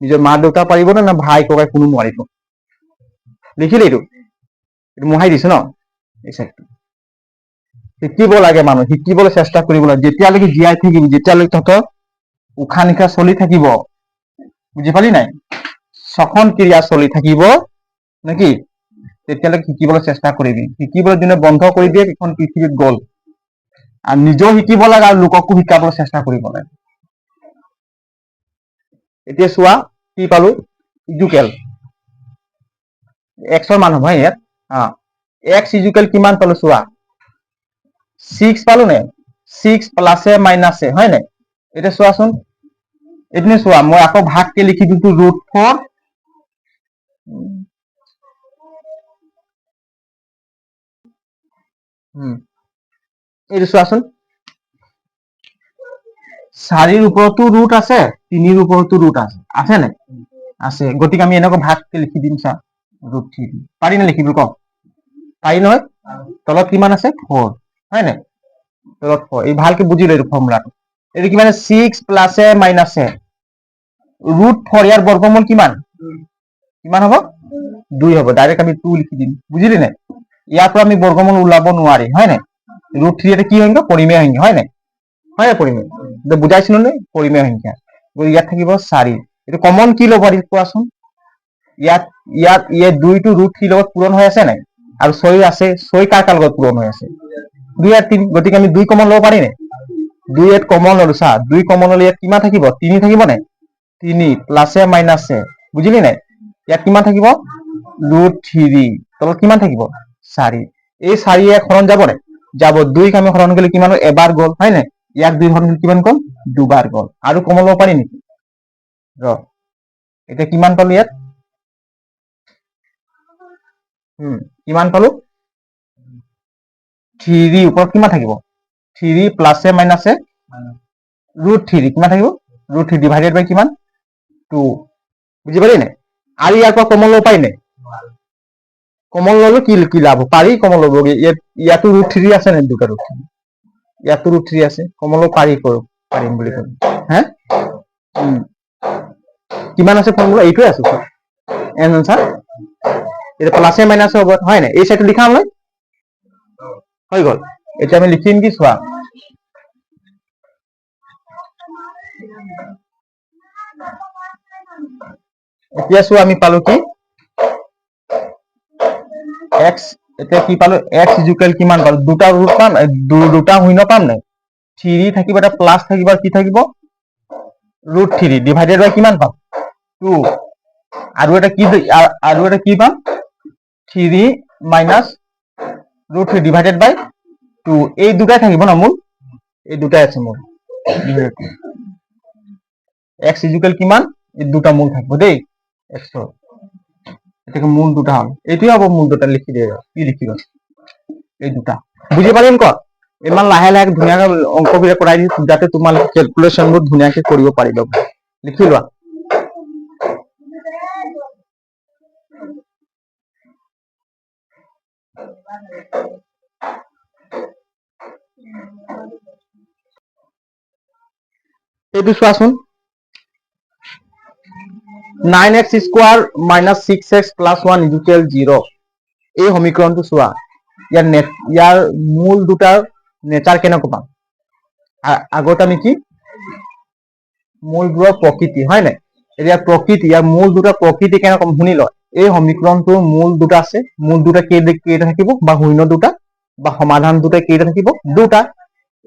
নিজৰ মা দেউতা পাৰিব না ভাই ককাই, কোনো নোৱাৰিব। লিখিলি এইটো মোহাই দিছে ন? শিকিব লাগে, মানুহ শিকিবলৈ চেষ্টা কৰিব লাগে। যেতিয়ালৈকে জীয়াই থাকিবি, যেতিয়ালৈকে তহঁতৰ উশাহ নিশাহ চলি থাকিব, বুজি পালি নাই? শ্বসন ক্ৰিয়া চলি থাকিব নেকি, তেতিয়ালৈকে শিকিবলৈ চেষ্টা কৰিবি। শিকিবলৈ যোনে বন্ধ কৰি দিয়ে, এইখন পৃথিৱীত গ'ল। আৰু নিজেও শিকিব লাগে আৰু লোককো শিকাবলৈ চেষ্টা কৰিব লাগে। এতিয়া চোৱা কি পালো, ইজুকেল এক্সৰ মান হ'ব ইয়াত। এক্স ইজুকেল কিমান পালো চোৱা, 6 পালো নে? 6 প্লাছে মাইনাছে, হয় নাই? এতিয়া চোৱাচোন, এইপিনে চোৱা, মই আকৌ ভাগকে লিখি দিছো √4। এইটো চোৱাচোন, 4ৰ ওপৰতো ৰুট আছে, 3ৰ ওপৰতো ৰুট আছে, আছে নাই? আছে। গতিকে আমি এনেকৈ ভাগকে লিখি দিম, চা √3। পাৰি নে লিখিব ক? পাৰি নহয়? তলত কিমান আছে? 4, হয় নাই? তলত 4। এই ভালকে বুজি লৈ ফৰ্মুলাটো। এইটো কিমান? 6 প্লাছে মাইনাছে √4, ইয়াৰ বৰ্গমূল কিমান? কিমান হ'ব? 2 হ'ব। ডাইৰেক্ট আমি 2 লিখি দিম। বুজিলি নাই? ইয়াৰ পৰা আমি বৰ্গমূল ওলাব নোৱাৰি, হয় নাই? √3 এটা কি সংখ্যা? পৰিমেয় সংখ্যা, হয় নাই? হয় পৰিমেয়। বুজাইছিলো নে? পৰিমেয় সংখ্যা। ইয়াত থাকিব 4। এইটো কমন কি ল'ব কোৱাচোন? ইয়াত 2টো √3 লগত পূৰণ হৈ আছে নাই? আৰু 6 আছে, 6 কাৰ লগত পূৰণ হৈ আছে? 2 আৰু 3। গতিকে আমি 2 কমন ল'ব পাৰি নাই? 2 ইয়াত কমন ল'লো, চা 2 কমন ল'লে ইয়াত কিমান থাকিব? 3 থাকিব নাই? 3 প্লাছে মাইনাছে, বুজিলি নাই? ইয়াত কিমান থাকিব? √3। তলত কিমান থাকিব? 4। এই 4 এক হৰণ যাব নাই? যাব। 2ক আমি হৰণ কৰিলে কিমান? এবাৰ গ'ল, হয় নাই? ইয়াক 2 হৰণ কৰিলে কিমান গ'ল? দুবাৰ গ'ল। আৰু কমন ল'ব পাৰি নেকি? এতিয়া কিমান পালো ইয়াত? কিমান পালো? 3 ওপৰত কিমান থাকিব? 3 প্লাছে মাইনাছে √3 কিমান থাকিব? √3 ডিভাইডেড বাই কিমান? 2। বুজি পালি নাই? আৰু ইয়াৰ পৰা কমন ল'ব পাৰি নাই? কমন ল'লো কি লাভ? পাৰি কমন ল'ব। ইয়াতো √3 আছে নাই? দুটা √3, ইয়াতো √3 আছে। কমন ল'ব পাৰিম বুলি ক'লো। হা? কিমান আছে ফৰ্মুলা? এইটোৱে আছে এনসাৰ। এটা প্লাছে মাইনাছে হ'ব, হয় নাই? এই সাইডটো লিখা হয় হৈ গ'ল। এতিয়া আমি লিখিম কি চোৱা, এতিয়া চোৱা আমি পালো কি x। এতিয়া কি পালো? x ইজুকেল কিমান পালো? দুটা ৰুট পাম, দুটা শূন্য পাম নাই? 3 থাকিব, এটা প্লাছ থাকিব, কি থাকিব? √3 ডিভাইডেড বাই কিমান পাম? 2। আৰু এটা কি পাম? 3 মাইনাছ √3 ডিভাইডেড বাই 2। এই দুটাই থাকিব না মূল? এই দুটাই আছে মূল। x ইজুকেল কিমান? এই দুটা মূল থাকিব দেই x ৰ। এটাকে মূল দুটা হ'ল, এইটোৱে হ'ব মূল দুটা। লিখি দিয়ে, কি লিখিব? এই দুটা। বুজি পাৰিম ক? ইমান লাহে লাহে ধুনীয়াকে অংকবিলাক কৰাই দিছো, যাতে তোমালোকে কেলকুলেশ্যনবোৰ ধুনীয়াকে কৰিব পাৰিবা। লিখি লোৱা। এইটো চোৱাচোন, 9x square minus 6x plus 1 equal 0। এই সমীকৰণটো চোৱা, ইয়াৰ মূল দুটাৰ নেচাৰ কেনেকুৱা পাম? আগত আমি কি মূলবোৰৰ প্ৰকৃতি, হয় নাই? এতিয়া প্ৰকৃতি, ইয়াৰ মূল দুটা প্ৰকৃতি কেনেকুৱা শুনি লয়। এই সমীকৰণটোৰ মূল দুটা আছে। মূল দুটা কেইটা থাকিব? বা শূন্য দুটা, বা সমাধান দুটা কেইটা থাকিব? দুটা।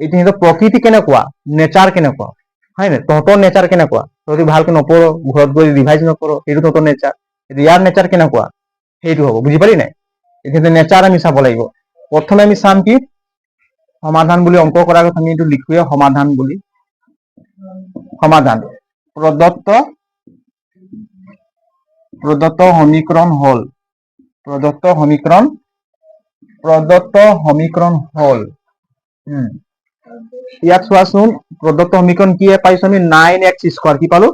এইটো সিহঁতৰ প্ৰকৃতি কেনেকুৱা, নেচাৰ কেনেকুৱা, হয় নাই? তহঁতৰ নেচাৰ কেনেকুৱা, তহঁতি ভালকে নপঢ়, ঘৰত গৈ ৰিভাইজ নকৰ, সেইটো তহঁতৰ নেচাৰ। ইয়াৰ নেচাৰ কেনেকুৱা সেইটো হ'ব, বুজি পালি নাই? এইটো নেচাৰ আমি চাব লাগিব। প্ৰথমে আমি চাম কি সমাধান বুলি, অংক কৰাৰ আগত আমি এইটো লিখোৱে সমাধান বুলি। সমাধান প্ৰদত্ত সমীকৰণ হল, প্ৰদত্ত সমীকৰণ হল। ইয়াত চোৱাচোন, প্ৰদত্ত সমীকৰণ কি পাইছো আমি? 9x² কি পালো?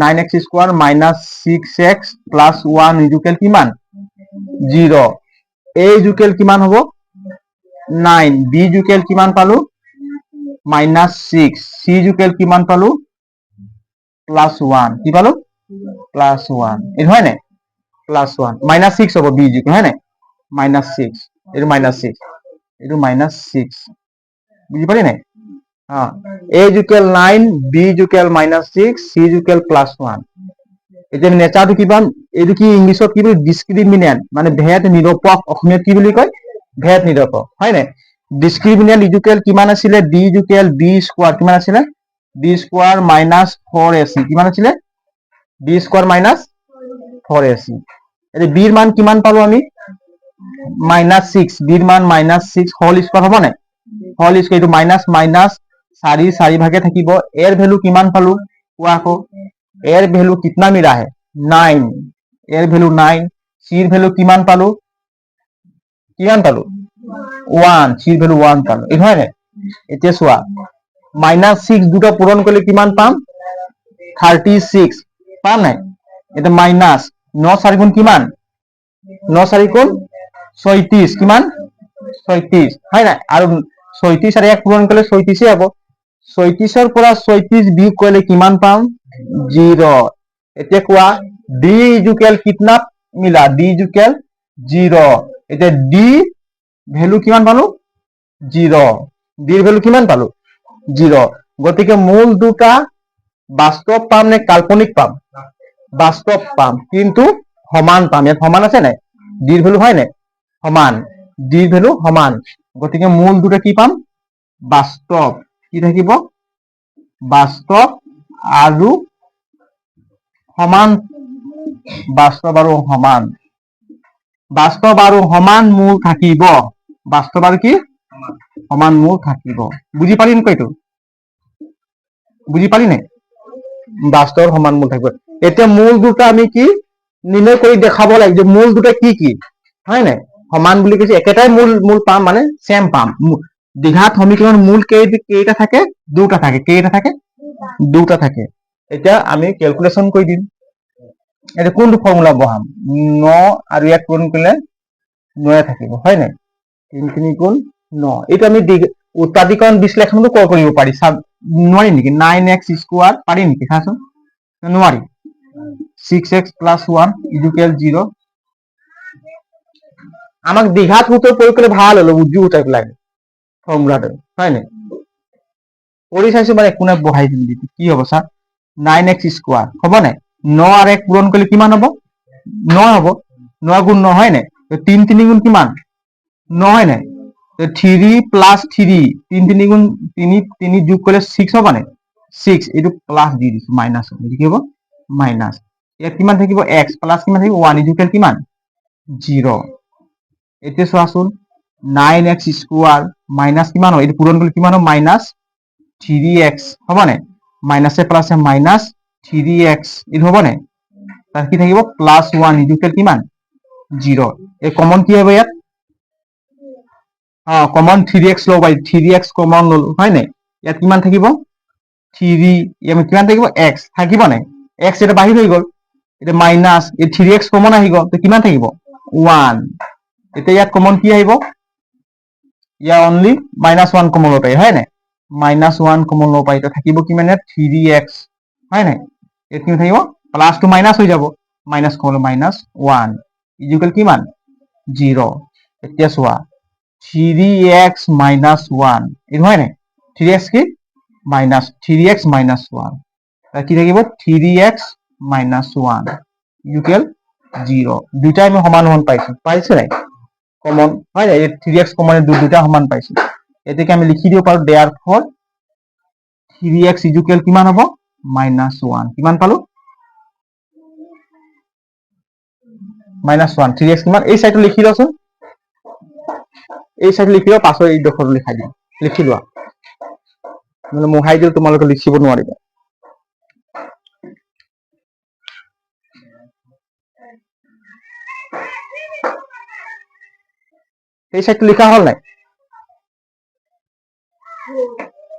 9x² minus 6x plus 1 equal কিমান? 0। a ইকুৱেল কিমান হ'ব? 9। b ইকুৱেল কিমান পালো? মাইনাছ 6। c ইকুৱেল কিমান পালো? প্লাছ 1। কি পালো? প্লাছ 1। এইটো হয় নাই? প্লাছ 1 মাইনাছ 6 হ'ব b ইকুৱেল, হয় নাই? মাইনাছ 6, এইটো মাইনাছ 6, এইটো মাইনাছ 6, বুজি পালি নাই? a equal 9, b equal minus 6, c equal plus 1। এতিয়া নেচাৰটো কি পাম? এইটো কি ইংলিছত কি বুলি? ডিসক্ৰিমিনেন্ট, মানে ভেদ নিৰপেক্ষ। অসমীয়াত কি বুলি কয়? ভেদ নিৰপেক্ষ, হয় নাই? ডিসক্ৰিমিনেন্ট ইকুৱেল কিমান আছিলে? d ইকুৱেল b স্কোয়ার, কিমান আছিলে? b স্কোয়ার মাইনাছ 4ac, কিমান আছিলে? b square minus 4ac। এতিয়া b ৰ মান কিমান পালো আমি? মাইনাছ 6। b ৰ মান মাইনাছ 6 হোল স্কোয়ার হ'ব নাই? হোল স্কোয়ার, এইটো মাইনাছ মাইনাছ 4 4 ভাগে থাকিব। এর ভ্যালু কিমান পালো কোৱা আকৌ? এর ভ্যালু কিतना মিলা है? 9। এর ভ্যালু 9। সির ভ্যালু কিমান পালো? কিমান পালো? 1। সির ভ্যালু 1 পালো, এই হয় নাই? এতিয়া চোৱা, মাইনাছ 6 দুটা পূরণ করলে কিমান পাম? 36 পাম নাই? এটা মাইনাছ 9 4 গুণ কিমান? 9 4 গুণ 36, কিমান? 36, হয় নাই? আৰু 36 আৰ 1 পূৰণ কৰলে 36 হব। 36 পৰা 36 বিয়োগ কৰিলে কিমান পাম? 0। এতিয়া কোৱা, d ইকুৱেল কিতনা মিলা? d equal 0। এতিয়া d ভ্যালু কিমান পালো? 0। d ৰ ভ্যালু কিমান পালো? 0। গতিকে মূল দুটা বাস্তৱ পাম নে কাল্পনিক পাম? বাস্তৱ পাম, কিন্তু সমান পাম। ইয়াত সমান আছে নাই? d ৰ ভ্যালু হয় নাই? সমান, d ৰ ভ্যালু সমান। গতিকে মূল দুটা কি পাম? বাস্তৱ। কি থাকিব? বাস্তৱ আৰু সমান। বাস্তৱ আৰু সমান, বাস্তৱ আৰু সমান মূল থাকিব। বাস্তৱ আৰু কি? সমান মূল থাকিব। বুজি পালি নেকি? এইটো বুজি পালি নাই? বাস্তৱ সমান মূল থাকিব। এতিয়া মূল দুটা আমি কি নিৰ্ণয় কৰি দেখাব লাগিব, যে মূল দুটা কি কি, হয় নাই? সমান বুলি কৈছে, একেটাই মূল পাম, মানে সেম পাম। দ্বিঘাত সমীকরণ মূল কেইটা থাকে? দুটা থাকে। কেইটা থাকে? দুটা থাকে। এতিয়া আমি ক্যালকুলেশন কৰি দিম। এটা কোনটো ফৰ্মুলা বহাম? 9 আৰু 1 পূৰণ কৰিলে 9 থাকিব, হয় নাই? 3 3 গুণ 9। এইটো আমি উৎপাদীকৰণ বিশ্লেষণটো কৰিব পাৰি। নোৱাৰি নেকি? 9x² পাৰি নেকি? চাচোন, নোৱাৰি। 6x plus 1 equal 0। আমাক দ্বিঘাত সূত্ৰ প্ৰয়োগ কৰে ভাল হলো, উজ্জু টাইপ লাগে ফৰ্মুলাটা, হয় না? কৰি চাইছো, মানে একো নাই, বহাই দিম। কি হব স্যার? 9x² হব নাই? 9 আর 1 পূরণ করলে কিমান হব? 9 হব। 9 গুণ 9, হয় নাই? 3 3 গুণ কিমান? 9, হয় নাই? 3 প্লাস 3, 3 3 গুণ 3 3 যোগ করলে 6 হব নাই? 6, এইটো প্লাস দি দিছো, মাইনাস হব। কি হব? মাইনাস। ইয়াত কিমান থাকিব? x প্লাস কিমান থাকিব? 1 ইকুৱেল কিমান? 0। এতিয়া চোৱাচোন, 9x² মাইনাস কিমান হয়? এইটো পূরণ করলে কিমান হবে? মাইনাস 3x হব নাই? মাইনাসে প্লাসে মাইনাস 3x, এইটো হব নাই? তার কি থাকিব? প্লাস 1 ইকুৱেল কিমান? 0। এই কমন কি হবে ইয়াত? কমন 3x লব পাৰি। 3x কমন ললো, হয় নাই? ইয়াত কিমান থাকিব? 3, কিমান থাকিব? x থাকিব নাই? x এটা বাহিৰ হৈ গল। এটা মাইনাস, এই 3x কমন আহিব, তো কিমান থাকিব? 1। এতিয়া ইয়াত কমন কি আহিব? ইয়াৰ অনলি -1 কমন লব পাৰি, হয় নাই? -1 কমন লব পাৰি। তো থাকিব কিমান ইয়াত? 3x, হয় নাই? ইয়াত কি থাকিব? প্লাস টু মাইনাস হৈ যাব, মাইনাস কমন -1 ইকুৱেল কিমান? 0। এতিয়া চোৱা, 3x - 1, এইটো হয় নাই? 3x কি? 3x - 1, কি থাকিব? 3x - 1 equal 0। দুইটাই আমি সমান সমান পাইছো, পাইছো নাই? কমন, হয় নাই? 3x কমন, দুইটা সমান পাইছো। এটাকে আমি লিখি দিব পাৰো therefore 3x ইকুৱেল কিমান হ'ব -1 কিমান পালো -1 3x কিমান এই সাইডটো লিখি লওঁচোন এই সাইড লিখি লও পাছৰ এই ডখৰ লিখাই দিম লিখি লোৱা মানে মোহাই দিও তোমালোকে লিখিব নোৱাৰিবা এই সাইডটো লিখা হল নাই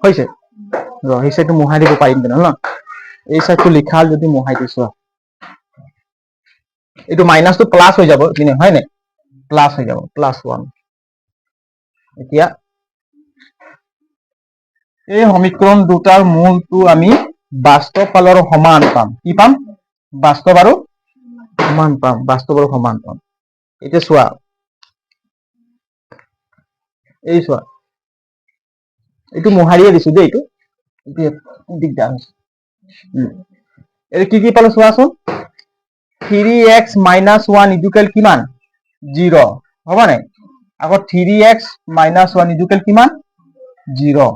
হৈছে ৰ এই সাইডটো মোহাই দিব পাৰিম তেনে ন এই সাইডটো লিখা যদি মোহাই দিছো এইটো মাইনাসটো প্লাস হৈ যাব কিনে হয় নাই প্লাস হৈ যাব +1 এতিয়া এই সমীকৰণ দুটাৰ মূলটো আমি বাস্তৱ ফালৰ সমান পাম কি পাম বাস্তৱ আৰু সমান পাম বাস্তৱ আৰু সমান পাম এতিয়া চোৱা এই চোৱা এইটো মোহাৰিয়ে দিছো দেই এইটো দিগদাৰ হৈছে কি কি পালো চোৱাচোন 3x - 1 ইকুৱেল কিমান 0 হ'ব নাই আকৌ 3x - 1 ইকুৱেল কিমান 0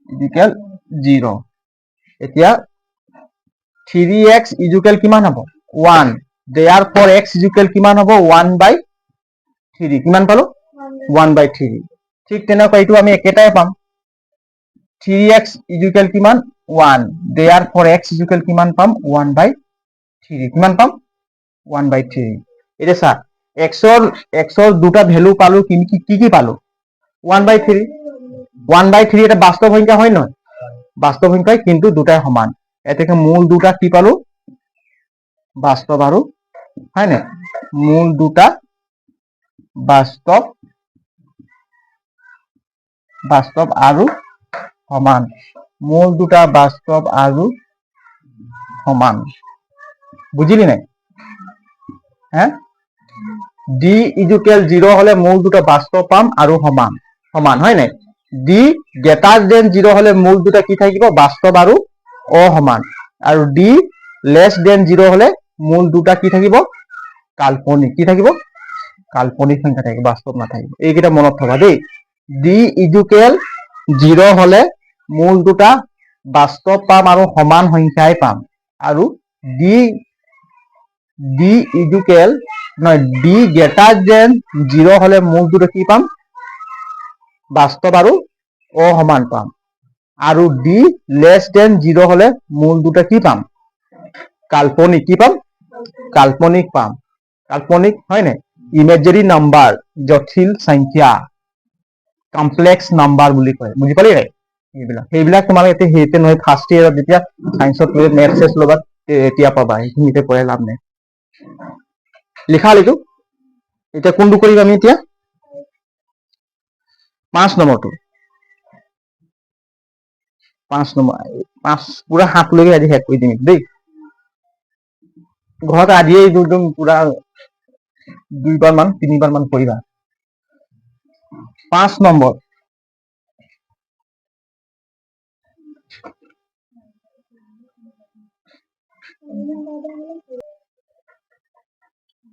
ইকুৱেল 0 এতিয়া 3x ইকুৱেল কিমান হ'ব 1 therefore x ইকুৱেল কিমান হ'ব 1/3 কিমান পালো 1/3 ঠিক তেনেকৈ এইটো আমি একেটাই পাম 3x ইকুৱেল কিমান 1 therefore x ইকুৱেল কিমান পাম 1/3 কিমান পাম 1/3 এটা চা x ৰ দুটা ভ্যালু পালো কি পালো 1/3 1/3 এটা বাস্তৱ সংখ্যা হয় নহয় বাস্তৱ সংখ্যা কিন্তু দুটাই সমান এটাকে মূল দুটা কি পালো বাস্তৱ আৰু হয় না মূল দুটা বাস্তৱ আৰু সমান মূল দুটা বাস্তৱ আৰু সমান বুঝিলি নাই হ্যাঁ d ইকুৱেল 0 হলে মূল দুটা বাস্তৱ পাম আৰু সমান সমান হয় নাই d গ্ৰেটাৰ দেন 0 হলে মূল দুটা কি থাকিব বাস্তৱ আৰু অসমান আৰু d লেস দেন 0 হলে মূল দুটা কি থাকিব কাল্পনিক কি থাকিব কাল্পনিক সংখ্যা থাকিব বাস্তৱ নাথাকিব এইকেইটা মনত থবা দেই d ইকুৱেল 0 হলে মূল দুটা বাস্তৱ পাম আৰু সমান সংখ্যাই পাম আৰু d ইকুৱেল নহয় d গ্ৰেটাৰ দেন 0 হলে মূল দুটা কি পাম বাস্তৱ আৰু অসমান পাম আৰু d লেস দেন 0 হলে মূল দুটা কি পাম কাল্পনিক কি পাম কাল্পনিক পাম কাল্পনিক হয় নাই ইমেজিনাৰী নাম্বাৰ জটিল সংখ্যা কমপ্লেক্স নাম্বাৰ বুলি কয় বুজি পালি নাই সেইবিলাক তোমালোকে এতিয়া হেইতে নহয় ফাৰ্ষ্ট ইয়াৰত যেতিয়া সায়েন্সত মেথছ ল'বা এতিয়া পাবা এইখিনিতে পঢ়াই লাভ নাই লিখা লিখো এতিয়া কোনটো কৰিম আমি এতিয়া 5 নম্বৰটো 5 নম্বৰ 5 পুৰা 7 লৈকে আজি শেষ কৰি দিম দেই ঘৰত আজিয়ে একদম পুৰা 2 বাৰ মান 3 বাৰ মান কৰিবা 5 নম্বৰ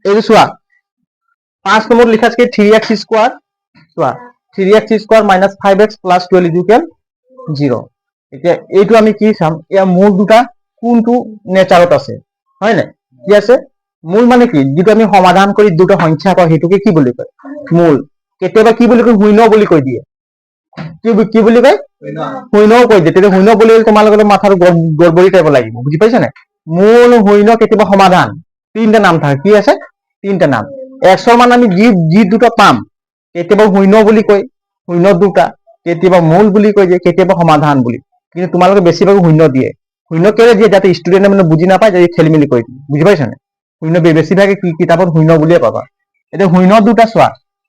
এই চোৱা 5 নম্বৰ লিখা আছে 3x স্কয়াৰ চোৱা 3x স্কয়াৰ - 5x + 12 ইকুৱেল 0 এতিয়া এইটো আমি কি চাম ইয়া মূল দুটা কোনটো নেচাৰত আছে হয় না কি আছে মূল মানে কি যেটো আমি সমাধান কৰি দুটো সংখ্যা পাও হেতুকে কি বুলি কয় মূল কেতিয়াবা কি বুলি কয় শূন্য বুলি কৈ দিয়ে কি বুলি কয় শূন্য কৈ দিয়ে তেতিয়া শূন্য বুলি তোমালোকৰ মাথাৰ গড়বড়ি টাইপ লাগিব বুজি পাইছা না মূল শূন্য কেতিয়াবা সমাধান তিনটা নাম থাকে কি আছে তিনটা নাম x ৰ মান আমি যি দুটো পাম কেতিয়াবা শূন্য বুলি কয় শূন্য দুটা কেতিয়াবা মূল বুলি কয় যে কেতিয়াবা সমাধান বুলি কিন্তু তোমালোকে বেছিভাগ শূন্য দিয়ে শূন্য কেলে দিয়ে যাতে ষ্টুডেন্টে মানে বুজি নাপায় যে খেলিমেলি কৈ দিয়ে বুজি পাইছা না শূন্য বেছিভাগে কি কিতাপত শূন্য বুলিয়ে পাবা এটা শূন্য দুটা চোৱা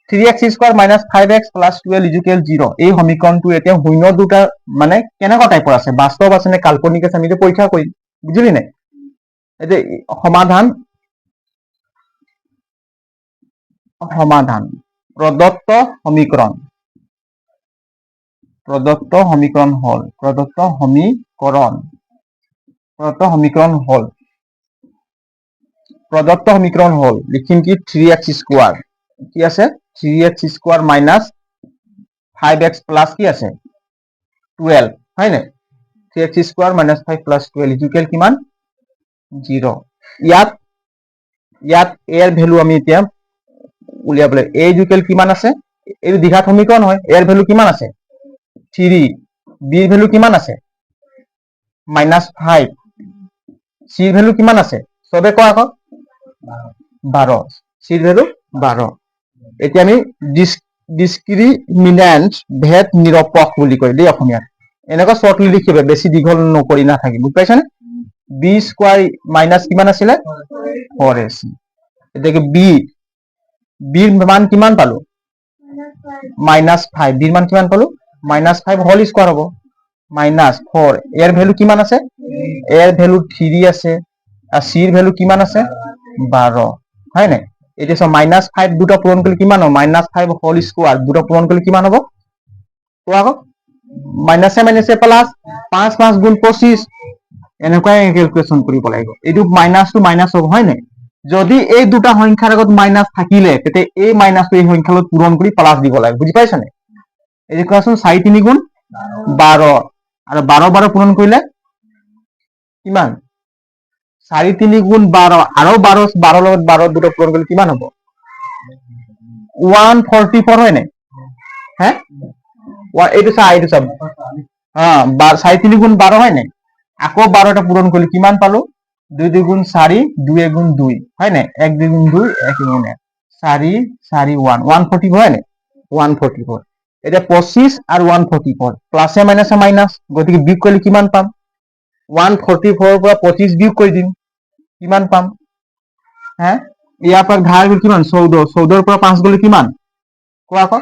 3x স্কয়াৰ - 5x + 12 ইকুৱেল 0 এই সমীকৰণটো এতিয়া শূন্য দুটা মানে কেনেকুৱা টাইপৰ আছে বাস্তৱ আছে নে কাল্পনিক আছে আমি পৰীক্ষা কৰিম বুজিলি নাই এতিয়া সমাধান প্ৰদত্ত সমীকৰণ হল লিখিম কি 3x স্কয়ার কি আছে 3x স্কয়ার - 5x প্লাস কি আছে 12 হয় না 3x square minus 5 plus 12 equal কিমান 0 ইয়াত ইয়াত a এর ভ্যালু আমি এতিয়া উলিয়াবলৈ a ইকুয়াল কিমান আছে এই দ্বিঘাত সমীকৰণ হয় a এর ভ্যালু কিমান আছে 3 b এর ভ্যালু কিমান আছে -5 c এর ভ্যালু কিমান আছে সবে কোৱা আকৌ 12 c এৰ ভ্যালু 12 এতিয়া আমি ডিসক্ৰিমিনেন্ট ভেদ নিৰপেক্ষ বুলি কয় দেই অসমীয়াত এনেকুৱা শৰ্টলি লিখিবে বেছি দীঘল নকৰি নাথাকি বুজি পাইছানে b স্কয়ার মাইনাস কিমান আছিলে 4ac এটাকে b এর মান কিমান পালো -5 b এর মান কিমান পালো -5 হোল স্কয়ার হ'ব -4 এর ভ্যালু কিমান আছে এর ভ্যালু 3 আছে আর c এর ভ্যালু কিমান আছে 12 হয় না এটা সব -5 দুটো পূরণ করলে কিমান হবে -5 হোল স্কয়ার দুটো পূরণ করলে কিমান হবে কোৱা আকৌ মাইনাসে মাইনাসে প্লাস 5 5 গুণ 25 এনেকুৱাই ক্যালকুলেশন কৰিব লাগিব এইটো মাইনাস টু মাইনাস হ'ব হয় না যদি এই দুটা সংখ্যাৰ আগত মাইনাস থাকিলে তেতে এই মাইনাসটো এই সংখ্যাৰ লগত পূৰণ কৰি প্লাস দিব লাগে বুজি পাইছানে এই কোৱাচোন 4 3 গুণ 12 আৰু 12 12 পূৰণ কৰিলে কিমান 4 3 গুণ 12 আৰু 12 12 লগত 12 দুটো পূৰণ কৰিলে কিমান হ'ব 144 হয় নাই হ্যাঁ এইটো সব হ্যাঁ 4 3 গুণ 12 হয় নাই আকৌ 12টা পূরণ করলে কিমান পালো 2 2 গুণ 4 2 গুণ 2 হয় না 1 2 গুণ 2 1 গুণ 1 4 4 1 144 হয় না 144 এটা 25 আর 144 প্লাসে মাইনাসে মাইনাস গতিকে বিয়োগ করলে কিমান পাম 144 পৰা 25 বিয়োগ কৰি দিম কিমান পাম হ্যাঁ ইয়াৰ পৰা ধাৰ গ'ল কিমান 14 14 পৰা 5 গ'লে কিমান কোৱা আকৌ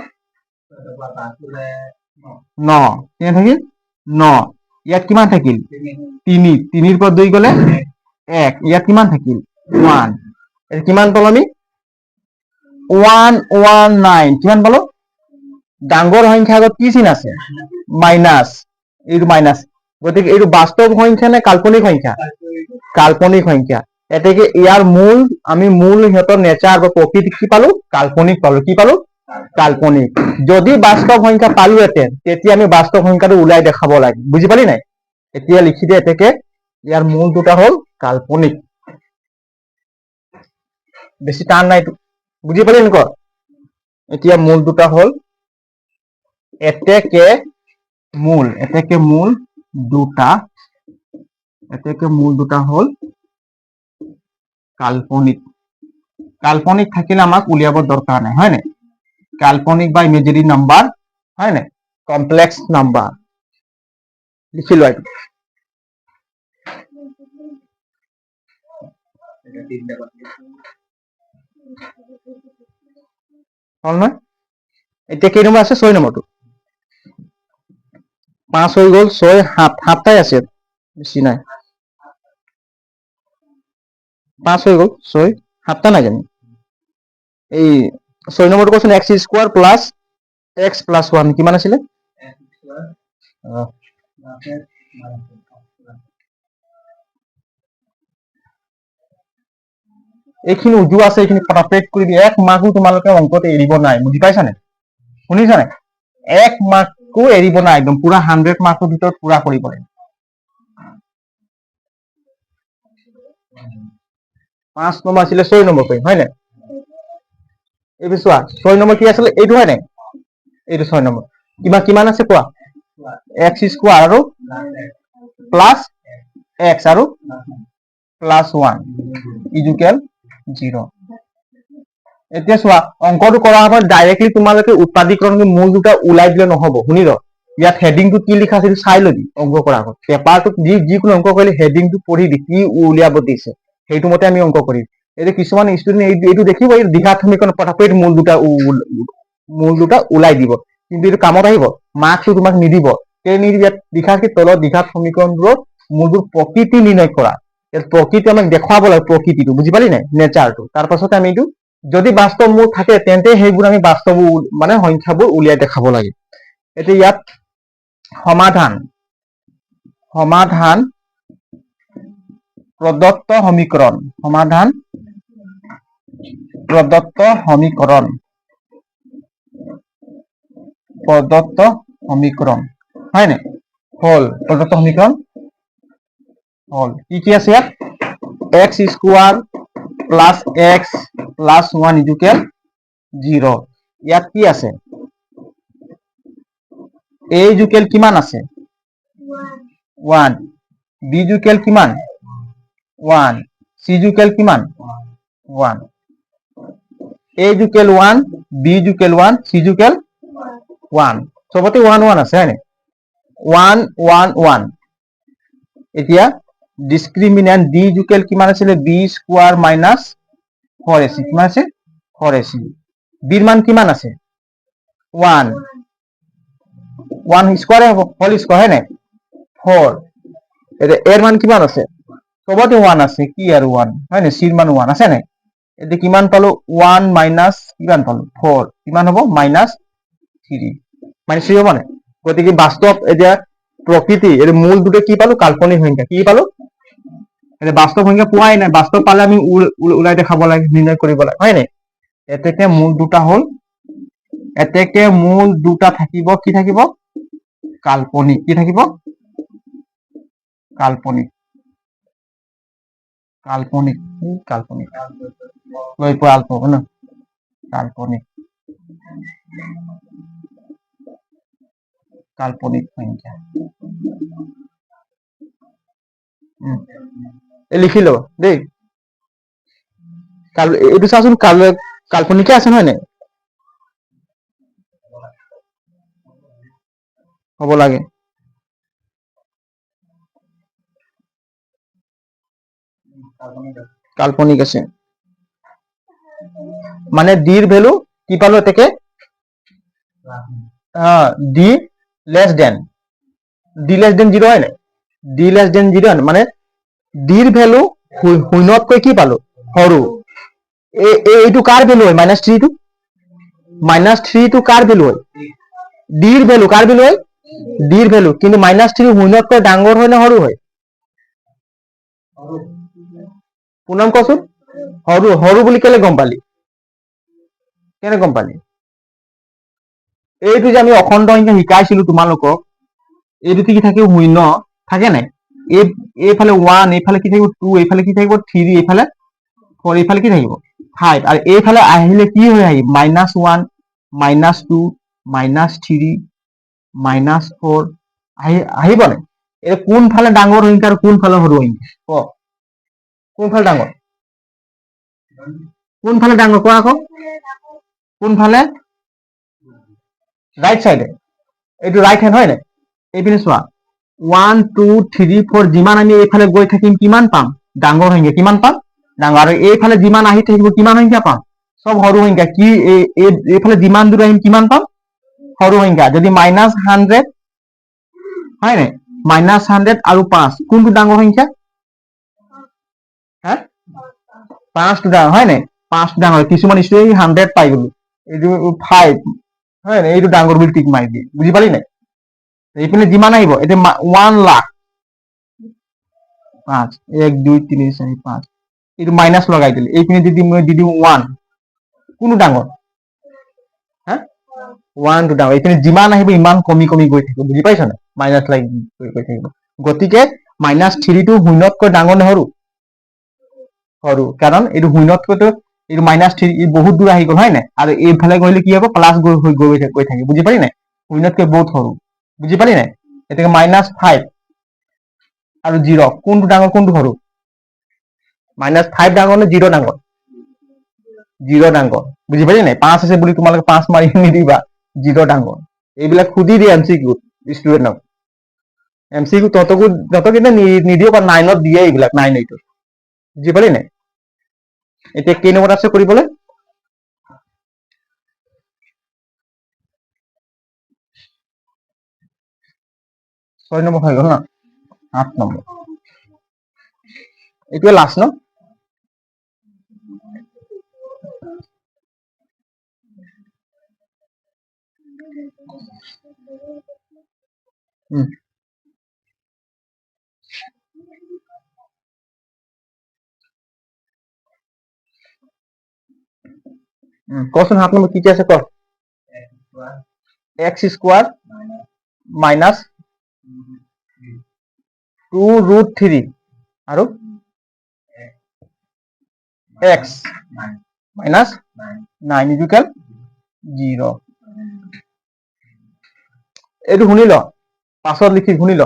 9 কিমান থাকিল 9 ইয়াত কিমান থাকিল 3 3 পৰা 2 গ'লে 1 ইয়াত কিমান থাকিল 1 এৰ কিমান পালো আমি 119 কিমান পালো ডাঙৰ সংখ্যা আগত কি চিন আছে মাইনাস এইটো মাইনাস গতিকে এইটো বাস্তৱ সংখ্যা নে কাল্পনিক সংখ্যা কাল্পনিক সংখ্যা এতেকে ইয়াৰ মূল আমি মূল হিতৰ নেচাৰ বা প্ৰকৃতি কি পালো কাল্পনিক পালো কি পালো কাল্পনিক যদি বাস্তৱ সংখ্যা পালোহেঁতেন তেতিয়া আমি বাস্তৱ সংখ্যাটো উলাই দেখাব লাগে বুজি পালি নাই এতিয়া লিখি দে এতেকে ইয়াৰ মূল দুটা হল কাল্পনিক বেছি টান নাই বুজি পালি নক এতিয়া মূল দুটা হল এতেকে মূল দুটা হল কাল্পনিক কাল্পনিক থাকিলে আমাক উলিয়াব দৰকাৰ নাই হয় নাই কাল্পনিক বা ইমেজিনারি নাম্বার হয় না কমপ্লেক্স নাম্বার লিখি লো হল নহয় এতিয়া কেই নম্বৰ আছে 6 নম্বৰটো 5 হৈ গ'ল 6 7 7টাই আছে বেছি নাই 5 হৈ গ'ল 6 7টা নাই জানি এই 6 নম্বৰটো question x square plus x plus 1 কিমান আছিল এইখিনি উজু আছে এইখিনি ফটাফট কৰি দি এক মাৰ্কো তোমালোকে অংকতে এৰিব নাই বুজি পাইছা নে শুনিছা নে এক মাৰ্কো এৰিব নাই একদম পুৰা 100 মাৰ্কৰ ভিতৰত পুৰা কৰিব লাগে 5 নম্বৰ আছিল 6 নম্বৰ কৰিম হয় নে এই বিচোৱা 6 নম্বৰ কি আছিল এইটো হয় নে এইটো 6 নম্বৰ কিমান আছে কোৱা x স্কয়াৰ আৰু প্লাস x আৰু প্লাস 1 ইকুয়াল 0 এতিয়া চোৱা অংকটো কৰা হ'ব ডাইৰেক্টলি তোমালোকে উৎপাদীকৰণৰ মূল দুটা উলাই দিলে নহব শুনি ৰ ইয়াত হেডিংটো কি লিখা আছে চাই লবি অংক কৰা আগত পেপাৰটো যিকোনো অংক কৰিলে হেডিংটো পঢ়িবি কি উলিয়াব দিছে সেইটো মতে আমি অংক কৰিম এই কিছুমান ষ্টুডেন্ট এইটো দেখিব এই দ্বিঘাত সমীকৰণ ফটাফট মূল দুটা উলাই দিব কিন্তু এইটো কামত আহিব মাৰ্কটো তোমাক নিদিব কে নিদিব দ্বিঘাত তলত দ্বিঘাত সমীকৰণবোৰৰ মূলবোৰ প্ৰকৃতি নিৰ্ণয় কৰা ইয়াত প্ৰকৃতি আমাক দেখাব লাগে প্ৰকৃতিটো বুজি পালি নাই নেচাৰটো তাৰ পাছত আমি এইটো যদি বাস্তৱ মূল থাকে তেন্তে সেইবোৰ আমি বাস্তৱ মানে সংখ্যাবোৰ উলিয়াই দেখাব লাগে এতিয়া ইয়াত সমাধান প্ৰদত্ত সমীকৰণ প্ৰদত্ত সমীকৰণ হয় নাই হল প্ৰদত্ত সমীকৰণ হল কি আছে ইয়াত x square plus x plus 1 equal 0 ইয়াত কি আছে a ইকুয়াল কিমান আছে 1 b ইকুয়াল কিমান 1 c ইকুয়াল কিমান 1 a equal 1 b equal 1 c equal 1 সবতে 1 1 আছে হয়নে 1 1 1 এতিয়া ডিসক্রিমিনেন্ট d ইকুয়াল কিমান আছিল b স্কয়ার মাইনাস 4ac কিমান আছে 4ac b এর মান কিমান আছে 1 1 স্কয়ার হোল স্কয়ার হয় না 4 এটা এর মান কিমান আছে সবতে 1 আছে কি আর 1 হয় না c এর মান 1 আছে না এতে কিমান পালো 1 মাইনাস কিমান পালো 4 কিমান হবে মাইনাস 3 মাইনাস 3 হবে না গতিকে বাস্তব এটা প্রকৃতি এর মূল দুটো কি পালো কাল্পনিক সংখ্যা কি পালো এটা বাস্তব সংখ্যা পোৱাই নাই বাস্তব পালে আমি উলাই দেখাব লাগে নিৰ্ণয় কৰিব লাগে হয় নাই এতেকে মূল দুটা হল এতেকে মূল দুটা থাকিব কি থাকিব কাল্পনিক কি থাকিব কাল্পনিক কাল্পনিক কাল্পনিক লৈ পোৱা আলফা হ'ব না কাল্পনিক কাল্পনিক সংখ্যা লিখি লো দেই এইটো চাচোন কাল্পনিকে আছে নহয় নে হ'ব লাগে কাল্পনিক আছে মানে ডিৰ ভ্যালু কি পালো এতেকে ডি লেস দেন 0 হয় না ডি লেস দেন 0 মানে ডিৰ ভ্যালু শূন্যতকৈ কি পালো সৰু এইটো কাৰ ভ্যালু হয় -3 টো -3 টো কাৰ ভ্যালু হয় ডিৰ ভ্যালু কাৰ ভ্যালু হয় ডিৰ ভ্যালু কিন্তু -3 শূন্যতকৈ ডাঙৰ হয় না সৰু হয় পুনম কচোন সৰু সৰু বুলি কেলে গম পালি কেনে গম পালি এইটো যে আমি অখণ্ড সংখ্যা শিকাইছিলো তোমালোকক এইটো কি থাকিব শূন্য থাকে নাই এইফালে 1 এইফালে কি থাকিব 2 এইফালে কি থাকিব 3 এইফালে 4 এইফালে কি থাকিব 5 আৰু এইফালে আহিলে কি হৈ আহিব -1 -2 -3 -4 আহিব নাই এই কোনফালে ডাঙৰ সংখ্যা আৰু কোনফালে সৰু সংখ্যা ক কোনফালে ডাঙৰ কোৱা আকৌ কোনফালে ৰাইট সাইডে এইটো ৰাইট হ্যান্ড হয় না এইপিনে চোৱা 1 2 3 4 যিমান আমি এইফালে গৈ থাকিম কিমান পাম ডাঙৰ সংখ্যা কিমান পাম ডাঙৰ আৰু এইফালে যিমান আহি থাকিব কিমান সংখ্যা পাম সব সৰু সংখ্যা কি এইফালে যিমান দূৰ আহিম কিমান পাম সৰু সংখ্যা যদি -100 হয় নাই -100 আৰু 5 কোনটো ডাঙৰ সংখ্যা হ্যাঁ 5 টো ডাঙৰ হয় নাই 5 ডাঙৰ কিছুমান ষ্টুডেন্ট 100 পাই গলো এইটো 5 হয় না এইটো ডাঙৰ বুলি টিক মাৰি দিয়ে বুজি পালি নাই এইপিনে যিমান আহিব এটা 1 লাখ 5 1 2 3 4 5 এইটো মাইনাস লগাই দিলে এইপিনে যদি মই দি দিও 1 কোনটো ডাঙৰ হ্যাঁ 1 টো ডাঙৰ এইপিনে যিমান আহিব ইমান কমি কমি গৈ থাকিব বুজি পাইছ না মাইনাস লাগি গৈ থাকিব গতিকে -3 টো শূন্যতকৈ ডাঙৰ নে সৰু সৰু কাৰণ এইটো শূন্যতকৈতো এইটো -3 বহুত দূৰ আহি গল হয় নাই আৰু এইফালে গলে কি হ'ব প্লাস গৈ থাকে বুজি পালি নাই শূন্যতকৈ বহুত সৰু বুজি পালি নাই এটাকে -5 আৰু 0 কোনটো ডাঙৰ কোনটো সৰু -5 ডাঙৰ নে 0 ডাঙৰ 0 ডাঙৰ বুজি পালি নাই 5 আছে বুলি তোমালোকে 5 মাৰি নিদিবা 0 ডাঙৰ এইবিলাক খুদি দিয়ে এমসিকিউ ষ্টুডেন্টক এমসিকিউ ততক নিদিও বা 9ত দিয়ে এইবিলাক 9 এইটো বুজি পালি নাই এতিয়া কেই নম্বৰ আছে কৰিবলৈ 6 নম্বৰ হৈ গল না 8 নম্বৰ এইটোৱে লাষ্ট ন কচোন 7 নম্বৰ কি আছে ক x স্কোয়াৰ মাইনাস 2√3 আৰু x মাইনাস 9 ইকুয়াল 0 এইটো শুনি ল পাছত লিখি শুনি ল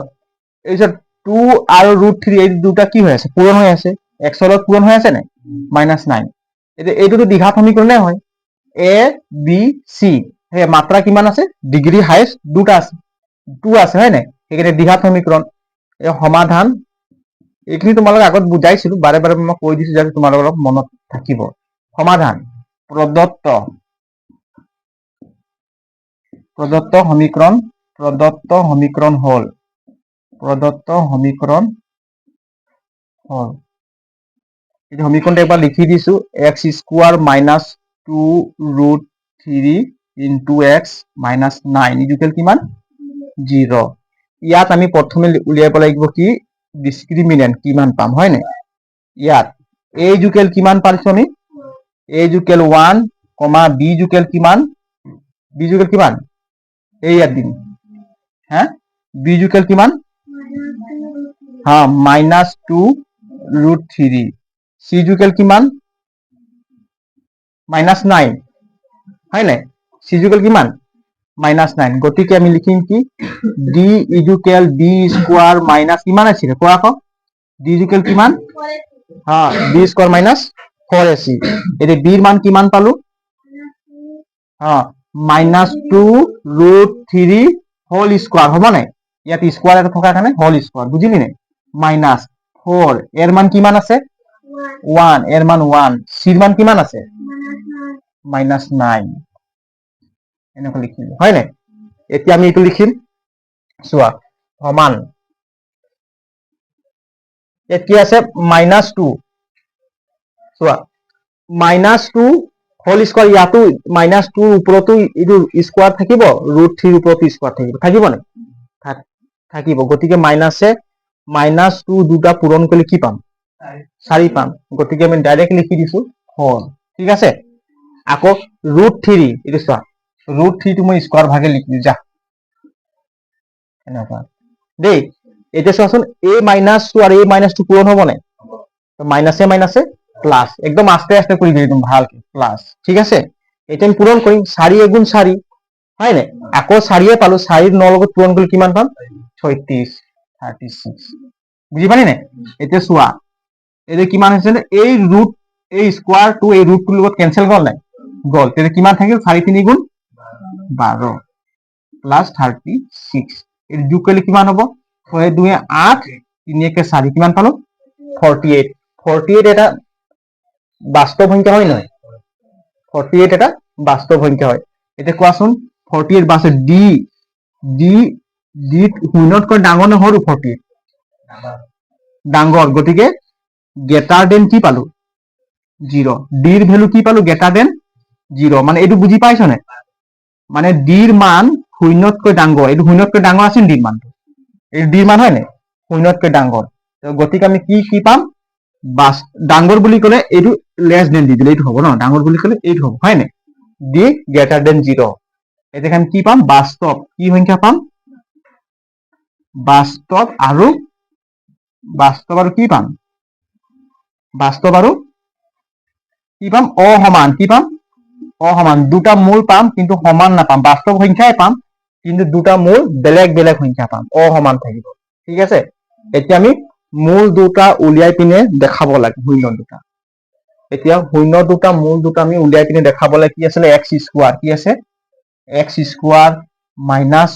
এই যে 2 আৰু √3 এই দুটা কি হৈ আছে পূৰণ হৈ আছে x ৰ লগত পূৰণ হৈ আছে নাই -9 এইটোতো দ্বিঘাত সমীকৰণে হয় a b c হে মাত্ৰা কিমান আছে ডিগ্ৰী হাইয়েস্ট দুটা আছে 2 আছে হয় নাই সেইকাৰণে দ্বিঘাত সমীকৰণ এই সমাধান এইখিনি তোমালোক আগত বুজাইছিলো বাৰে বাৰে মই কৈ দিছো যাতে তোমালোকৰ মনত থাকিব সমাধান প্ৰদত্ত সমীকৰণ হল এই সমীকৰণটো একবাৰ লিখি দিছো x square minus 2√3 into x minus 9 equal কিমান 0 ইয়াত আমি প্ৰথমে উলিয়াব লাগিব কি ডিসক্রিমিনেন্ট কিমান পাম হয় নাই ইয়াত a ইকুয়াল কিমান পাইছো আমি a ইকুয়াল 1, b ইকুয়াল কিমান এই ইয়াত দিম হ্যাঁ b ইকুয়াল কিমান হ্যাঁ -2√3 c ইকুয়াল কিমান -9 হয় নাই c ইকুয়াল কিমান -9 গতিকে আমি লিখিম কি d equal b square minus কিমান আছিল কোৱা আকৌ d ইকুয়াল কিমান হ্যাঁ b স্কয়ার মাইনাস 4ac এতে b এর মান কিমান পালো হ্যাঁ -2√3 হোল স্কয়ার হ'ব নাই ইয়াত স্কয়ার এটা থকা কাৰণে হোল স্কয়ার বুজিলি নাই -4 এর মান কিমান আছে 1 এর মান 1 c এর মান কিমান আছে -9 এনেকৈ লিখিম হয় নাই এতিয়া আমি এইটো লিখিম চোৱা সমান ইয়াত কি আছে -2 চোৱা -2 হোল স্কয়াৰ ইয়াতো -2 ওপৰতো ইটো স্কয়াৰ থাকিব √3 ওপৰতো স্কয়াৰ থাকিব না থাকিব গতিকে মাইনাসে -2 দুটা পূৰণ কৰিলে কি পাম 4 পাম গতিকে আমি ডাইৰেক্ট লিখি দিছো 4 ঠিক আছে আকৌ √3 এটো চোৱা √3 টো মই স্কয়াৰ ভাগে লিখি যা এনেকা দেই এটা চোৱাচোন a -2 আৰু a -2 পূৰণ হ'ব নাই তো মাইনাসে প্লাস একদম আস্তে আস্তে কৰি দিই একদম ভালকে প্লাস ঠিক আছে এটা আমি পূৰণ কৰিম 4 * 4 হয় নাই আকৌ 4 এ পালো 4 9 লগত পূৰণ কৰিলে কিমান পাম 36 বুজি পালি নাই এতিয়া চোৱা এই যে কিমান হৈছে এই ৰুট এই স্কয়াৰ টু এই ৰুট টুৰ লগত কেনসেল গল নাই গল তেনে কিমান থাকিল 4 3 গুণ 12 প্লাস 36 এর যোগ কৰিলে কিমান হ'ব 6 2 8 3 1 4 কিমান পালো 48 এটা বাস্তৱ সংখ্যা হয় নহয় 48 এটা বাস্তৱ সংখ্যা হয় এতিয়া কোৱাচোন 48 বাছে ডি শূন্যতকৈ ডাঙৰ নে সৰু 48 ডাঙৰ গতিকে গ্ৰেটাৰ দেন কি পালো 0 ডিৰ ভ্যালু কি পালো গ্ৰেটাৰ দেন 0 মানে এইটো বুজি পাইছ নে মানে ডিৰ মান শূন্যতকৈ ডাঙৰ এইটো শূন্যতকৈ ডাঙৰ আছে ডিৰ মানটো এই ডিৰ মান হয় নে শূন্যতকৈ ডাঙৰ তো গতিকে আমি কি পাম বাস ডাঙৰ বুলি ক'লে এইটো লেস দেন দি দিলে এইটো হ'ব ন ডাঙৰ বুলি ক'লে এইটো হ'ব হয় নে ডি গ্ৰেটাৰ দেন 0 এতেখান কি পাম বাস্তৱ কি সংখ্যা পাম বাস্তৱ আৰু কি পাম বাস্তৱ আৰু কি পাম অসমান কি পাম অসমান দুটা মূল পাম কিন্তু সমান নাপাম বাস্তৱ সংখ্যাই পাম কিন্তু দুটা মূল বেলেগ বেলেগ সংখ্যা পাম অসমান থাকিব ঠিক আছে এতিয়া আমি মূল দুটা উলিয়াই পিনে দেখাব লাগে শূন্য দুটা এতিয়া শূন্য দুটা মূল দুটা আমি উলিয়াই পিনে দেখাব লাগে কি আছে x স্কয়ার কি আছে x square minus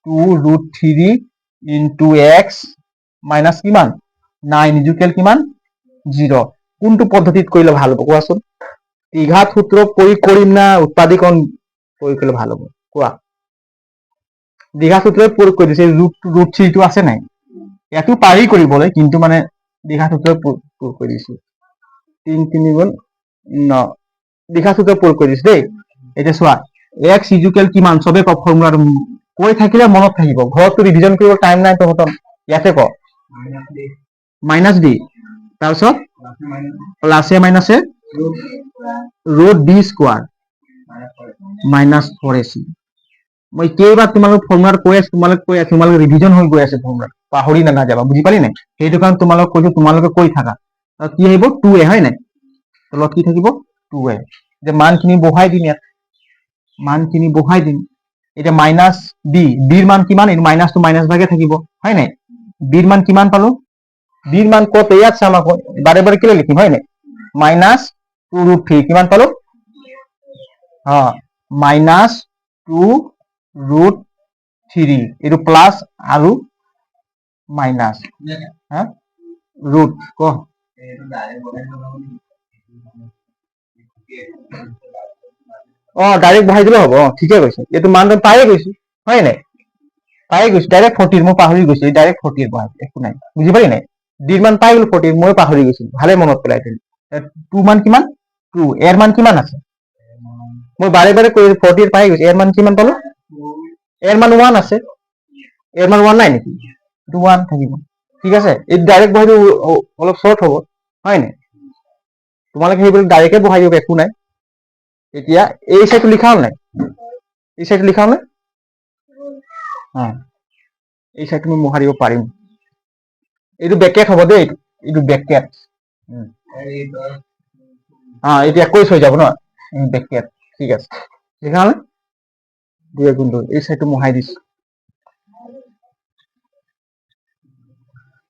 2√3 into x minus কিমান 9 ইকুয়াল কিমান 0 কোনটো পদ্ধতিত কৰিলে ভাল হ'ব কোৱাচোন দ্বিঘাত সূত্ৰ প্ৰয়োগ কৰিম না উৎপাদীকৰণ প্ৰয়োগ কৰিলে ভাল হ'ব কোৱা দ্বিঘাত সূত্ৰ প্ৰয়োগ কৰি দিছে √3 টো আছে নাই ইয়াতো পাৰি কৰিবলৈ কিন্তু মানে দ্বিঘাত সূত্ৰ প্ৰয়োগ কৰি দিছো 3 3 গুণ 9 দ্বিঘাত সূত্ৰ প্ৰয়োগ কৰি দিছো দেই এটা চোৱা x ইকুয়াল কিমান সবে ক ফৰ্মুলা কৈ থাকিলে মনত থাকিব ঘৰটো ৰিভিজন কৰিব টাইম নাই তো হতন ইয়াতে ক মাইনাস d তাৰপিছত প্লাসে মাইনাসে √d স্কয়াৰ মাইনাস 4ac মই কেইবাৰ তোমালোক ফৰ্মুলাত কৈ আছো, তোমালোক ৰিভিজন হৈ গৈ আছে ফৰ্মুলাত, পাহৰি নাযাবা, বুজি পালি নাই? সেইটো কাৰণে তোমালোক কৈছো, তোমালোকে কৈ থাকা। কি আহিব 2a, হয় নাই? তলত কি থাকিব 2a। যে মানখিনি বহাই দিম ইয়াত, মানখিনি বহাই দিম। এতিয়া মাইনাছ বিৰ মান কিমান? এইটো মাইনাছটো মাইনাছ ভাগে থাকিব, হয় নাই? বিৰ মান কিমান পালো? বিৰ মান কত ইয়াত চাম আকৌ, বাৰে বাৰে কেলে লিখিম, হয় নাই? মাইনাছ 2√3 কিমান পালো? মাইনাছ 2√3, এইটো প্লাছ আৰু মাইনাছ ৰুট ক ডাইৰেক্ট বহাই দিলে হ'ব। ঠিকে কৈছে, এইটো মান পায়ে গৈছো, হয় নাই? পাই গৈছো ডাইৰেক্ট 40, মই পাহৰি গৈছো, ডাইৰেক্ট 40 বহাই, একো নাই, বুজি পালি নাই? ডিৰ মান পাই গলো 40, মই পাহৰি গৈছিলো, ভালে মনত পেলাই দিলো। 2 মান কিমান? 2, এৰ মান কিমান আছে? মই বাৰে বাৰে কৈ 40 পাই গৈছো, এৰ মান কিমান পালো? এৰ মান 1 আছে, এৰ মান 1 নাই নেকি? 1 থাকিব, ঠিক আছে। এই ডাইৰেক্ট বহাই দিও, অলপ শৰ্ট হ'ব, হয় নাই? তোমালোকে সেইবিলাক ডাইৰেক্টে বহাই দিব, একো নাই। এতিয়া এই চাইডটো লিখা হ'ল নাই? এই চাইডটো লিখা হ'ল নাই? এই চাইডটো মই মোহাৰি দিব পাৰিম। এইটো বেকেট হ'ব দেই, এইটো বেকেট। এইটো 21 হৈ যাব ন, বেকেট, ঠিক আছে। লিখা হ'ল? 2 গুণ 2, এই চাইডটো মোহাই দিছো।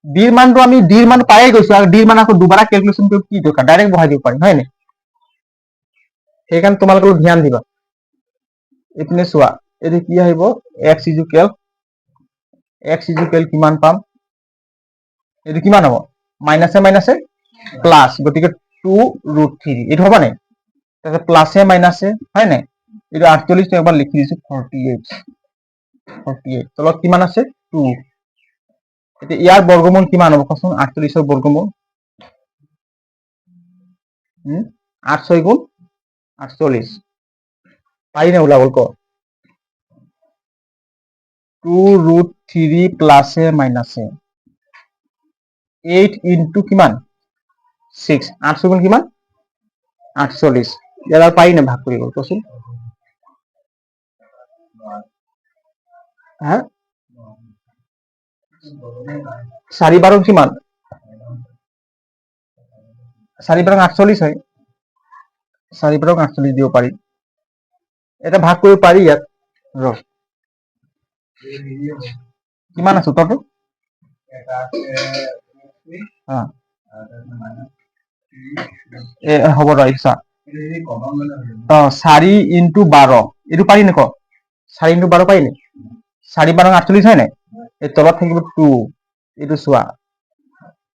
ডিৰ মানটো আমি ডিৰ মান পায়ে গৈছো, আৰু ডিৰ মান আকৌ দুবাৰা কেলকুলেশ্যন কৰিব কি দৰকাৰ, ডাইৰেক্ট বহাই দিব পাৰিম, হয় নাই? সেইকাৰণে তোমালোকে অলপ ধ্যান দিবা। এইপিনে চোৱা, এইটো কি আহিব? x ইজুকেল কিমান পাম? এইটো কিমান হ'ব? মাইনাছে মাইনাছে প্লাছ, গতিকে 2√3, এইটো হ'ব নাই? তাৰপিছত প্লাছে মাইনাছে, হয় নাই? এইটো 48 একবাৰ লিখি দিছো, 48, তলত কিমান আছে? 2। এতিয়া ইয়াৰ বৰ্গমূল কিমান হ'ব কচোন? 48ৰ বৰ্গমূল 8 6 গুণ 48, পাৰি নে ওলাব ক? 2√3 প্লাছে মাইনাছে 8 ইনটু কিমান? 6, 8 গুণ কিমান? 48। ইয়াৰ পাৰি নে ভাগ কৰিব কচোন? 4 বাৰ কিমান? 4 বাৰ 48 হয়, 4 বাৰ 48 দিব পাৰি। এটা ভাগ কৰিব পাৰি ইয়াত, কিমান আছে উত্তৰটো? হ'ব ৰ, 4 ইনটু 12, এইটো পাৰি নে ক? 4 ইনটু 12 পাৰি নে? 4 বাৰ 48 হয় নাই? এই তলত থাকিব 2, এইটো চোৱা,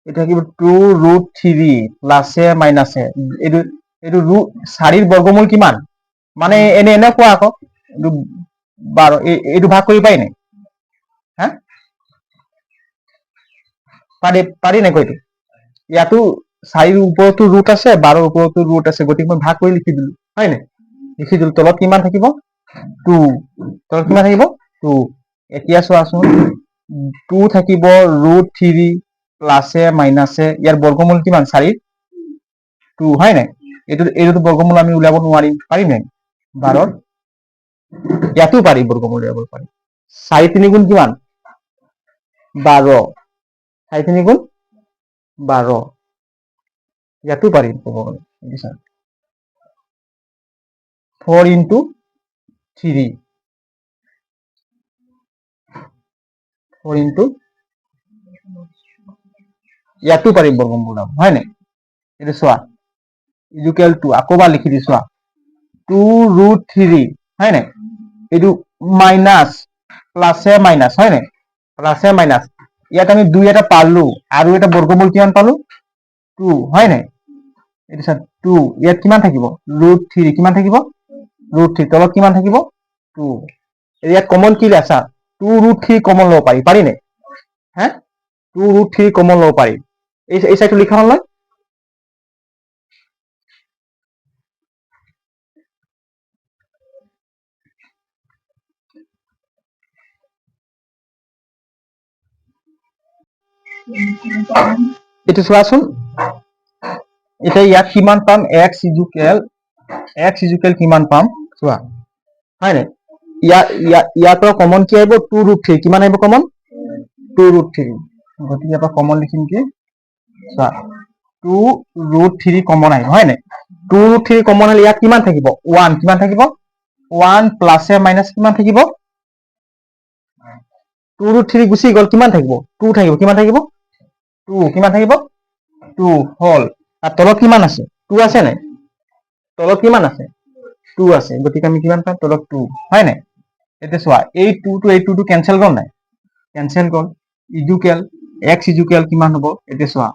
এইটো থাকিব 2√3 প্লাছে মাইনাছে, এইটো 4ৰ বৰ্গমূল কিমান? মানে এনে কোৱা আকৌ, এইটো 12, এইটো ভাগ কৰি পাৰি নাই? পাৰি নাই কৈ? ইয়াতো 4ৰ ওপৰতো ৰুট আছে, 12ৰ ওপৰতো ৰুট আছে, গতিকে মই ভাগ কৰি লিখি দিলো, হয় নাই? লিখি দিলো, তলত কিমান থাকিব? 2, তলত কিমান থাকিব? 2। এতিয়া চোৱাচোন, 2 থাকিব √3 প্লাছে মাইনাছে, ইয়াৰ বৰ্গমূল কিমান? 4ৰ 2, হয় নাই? এইটোতো বৰ্গমূল আমি উলিয়াব নোৱাৰিম, পাৰিম নাই? 12ৰ ইয়াতো পাৰি বৰ্গমূল উলিয়াব পাৰি। 4 3 গুণ কিমান? 12, 4 3 গুণ 12, ইয়াতো পাৰিম ক'ব গ'লে। 4 ইনটু 3, 4 ইনটু, ইয়াতো পাৰিম বৰ্গমূল, হয় নাই? এইটো চোৱা, ইজুকেল টু, আকৌ এবাৰ লিখি দিছো, 2√3, হয় নাই? এইটো মাইনাছ প্লাছে মাইনাছ, হয় নাই? প্লাছে মাইনাছ, ইয়াত আমি 2 এটা পালো, আৰু এটা বৰ্গমূল কিমান পালো? 2, হয় নাই? এইটো চা, 2, ইয়াত কিমান থাকিব? √3, কিমান থাকিব? √3, তলত কিমান থাকিব? 2। ইয়াত কমন কি লেছা? 2√3 কমন ল'ব পাৰি, পাৰি নাই? 2√3 কমন ল'ব পাৰি। এই চাইডটো লিখা হ'ল নহয়? এইটো চোৱাচোন, এতিয়া ইয়াত কিমান পাম? x ইজুকেল কিমান পাম চোৱা, হয় নাই? ইয়াৰ পৰা কমন কি আহিব 2√3 কিমান আহিব কমন 2√3 গতিকে ইয়াৰ পৰা কমন লিখিম কি চোৱা 2√3 কমন আহিব হয় নাই 2√3 কমন হলে ইয়াত কিমান থাকিব 1 কিমান থাকিব 1 প্লাছে মাইনাস কিমান থাকিব 2√3 গুচি গল কিমান থাকিব 2 থাকিব কিমান থাকিব 2 কিমান থাকিব 2 হল আর তলত কিমান আছে 2 আছে নাই তলত কিমান আছে 2 আছে গতিকে আমি কিমান পাম তলত 2 হয় নাই এতে চোৱা এই 2 টো এই 2 টো ক্যান্সেল গল নাই ক্যান্সেল গল ইজুকেল x ইজুকেল কিমান হ'ব এতে চোৱা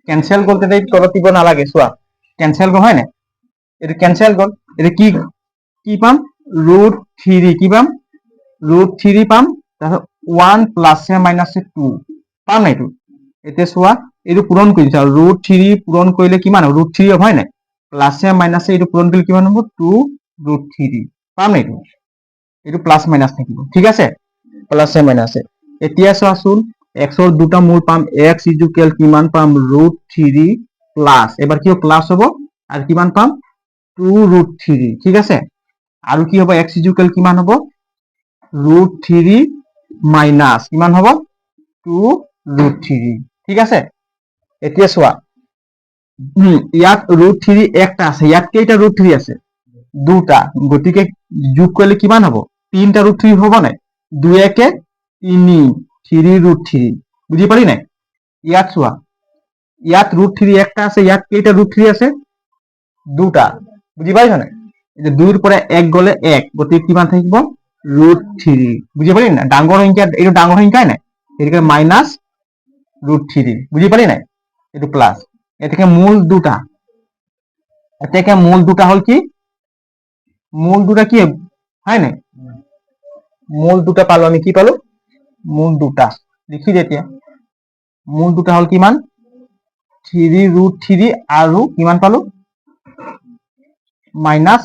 ক্যান্সেল গল তেতে তলত দিব নালাগে চোৱা ক্যান্সেল গল হয় নাই এতে ক্যান্সেল গল এতে কি পাম √3 কি পাম √3 পাম তারপর 1 প্লাসে মাইনাসে 2 পাম নাই তো এতে চোৱা এইটো পূৰণ কৰি দিছা √3 পূৰণ কৰিলে কিমান হ'ব √3 হয় নাই প্লাসে মাইনাসে এইটো পূৰণ কৰিলে কিমান হ'ব 2√3 পাম নাই তো এইটো প্লাস মাইনাস থাকিব ঠিক আছে প্লাসে মাইনাসে এতিয়া চোৱাচোন x ৰ দুটা মূল পাম x ইজুকেল কিমান পাম √3 প্লাস এবাৰ কি প্লাস হ'ব আৰু কিমান পাম 2√3 ঠিক আছে আৰু কি হ'ব x ইজুকেল কিমান হ'ব √3 মাইনাস কিমান হ'ব 2√3 ঠিক আছে এতিয়া চোৱা ইয়াত √3 একটা আছে ইয়াত কেইটা √3 আছে দুটা গতিকে যোগ কৰিলে কিমান হ'ব তিনটা √3 হ'ব নাই 2 একে 3 3√3 বুজি পালি নাই ইয়াত চোৱা ইয়াত √3 একটা আছে ইয়াত কেইটা √3 আছে দুটা বুজি পাইছ নাই এই যে 2 ৰ পৰা 1 গলে 1 গতিকে কিমান থাকিব √3 বুজি পালি না ডাঙৰ সংখ্যা এইটো ডাঙৰ সংখ্যা নাই এদিকে মাইনাস √3 বুজি পালি নাই এইটো প্লাস এদিকে মূল দুটা এটাকে মূল দুটা হল কি মূল দুটা কি হয় নাই মূল দুটা পালো আমি কি পালো মূল দুটা লিখি এতিয়া মূল দুটা হল কিমান 3√3 আৰু কিমান পালো মাইনাস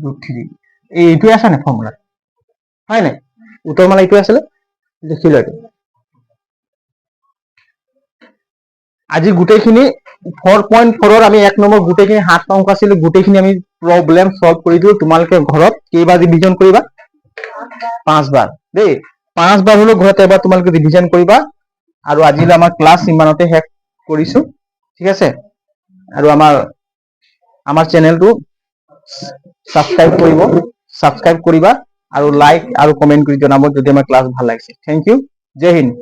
√3 এইটো আছে না ফৰ্মুলা হয় নাই উত্তৰ মানে এইটো আছিল লিখি লয় আজি গোটেইখিনি 4.4 ৰ আমি 1 নম্বৰ গোটেইখিনি 7 অংক আছিল গোটেইখিনি আমি প্ৰবলেম সলভ কৰি দিও তোমালোকে ঘৰত কেইবাৰ ৰিভিজন কৰিবা 5 বাৰ দেই 5 বাৰ হলো ঘৰত এবাৰ তোমালোকে ৰিভিজন কৰিবা আৰু আজিলৈ আমাৰ ক্লাস ইমানতে শেষ কৰিছো ঠিক আছে আৰু আমাৰ চেনেলটো সাবস্ক্ৰাইব কৰিবা আৰু লাইক আৰু কমেন্ট কৰি জনাব যদি আমাৰ ক্লাস ভাল লাগিছে থ্যাংক ইউ জয় হিন্দ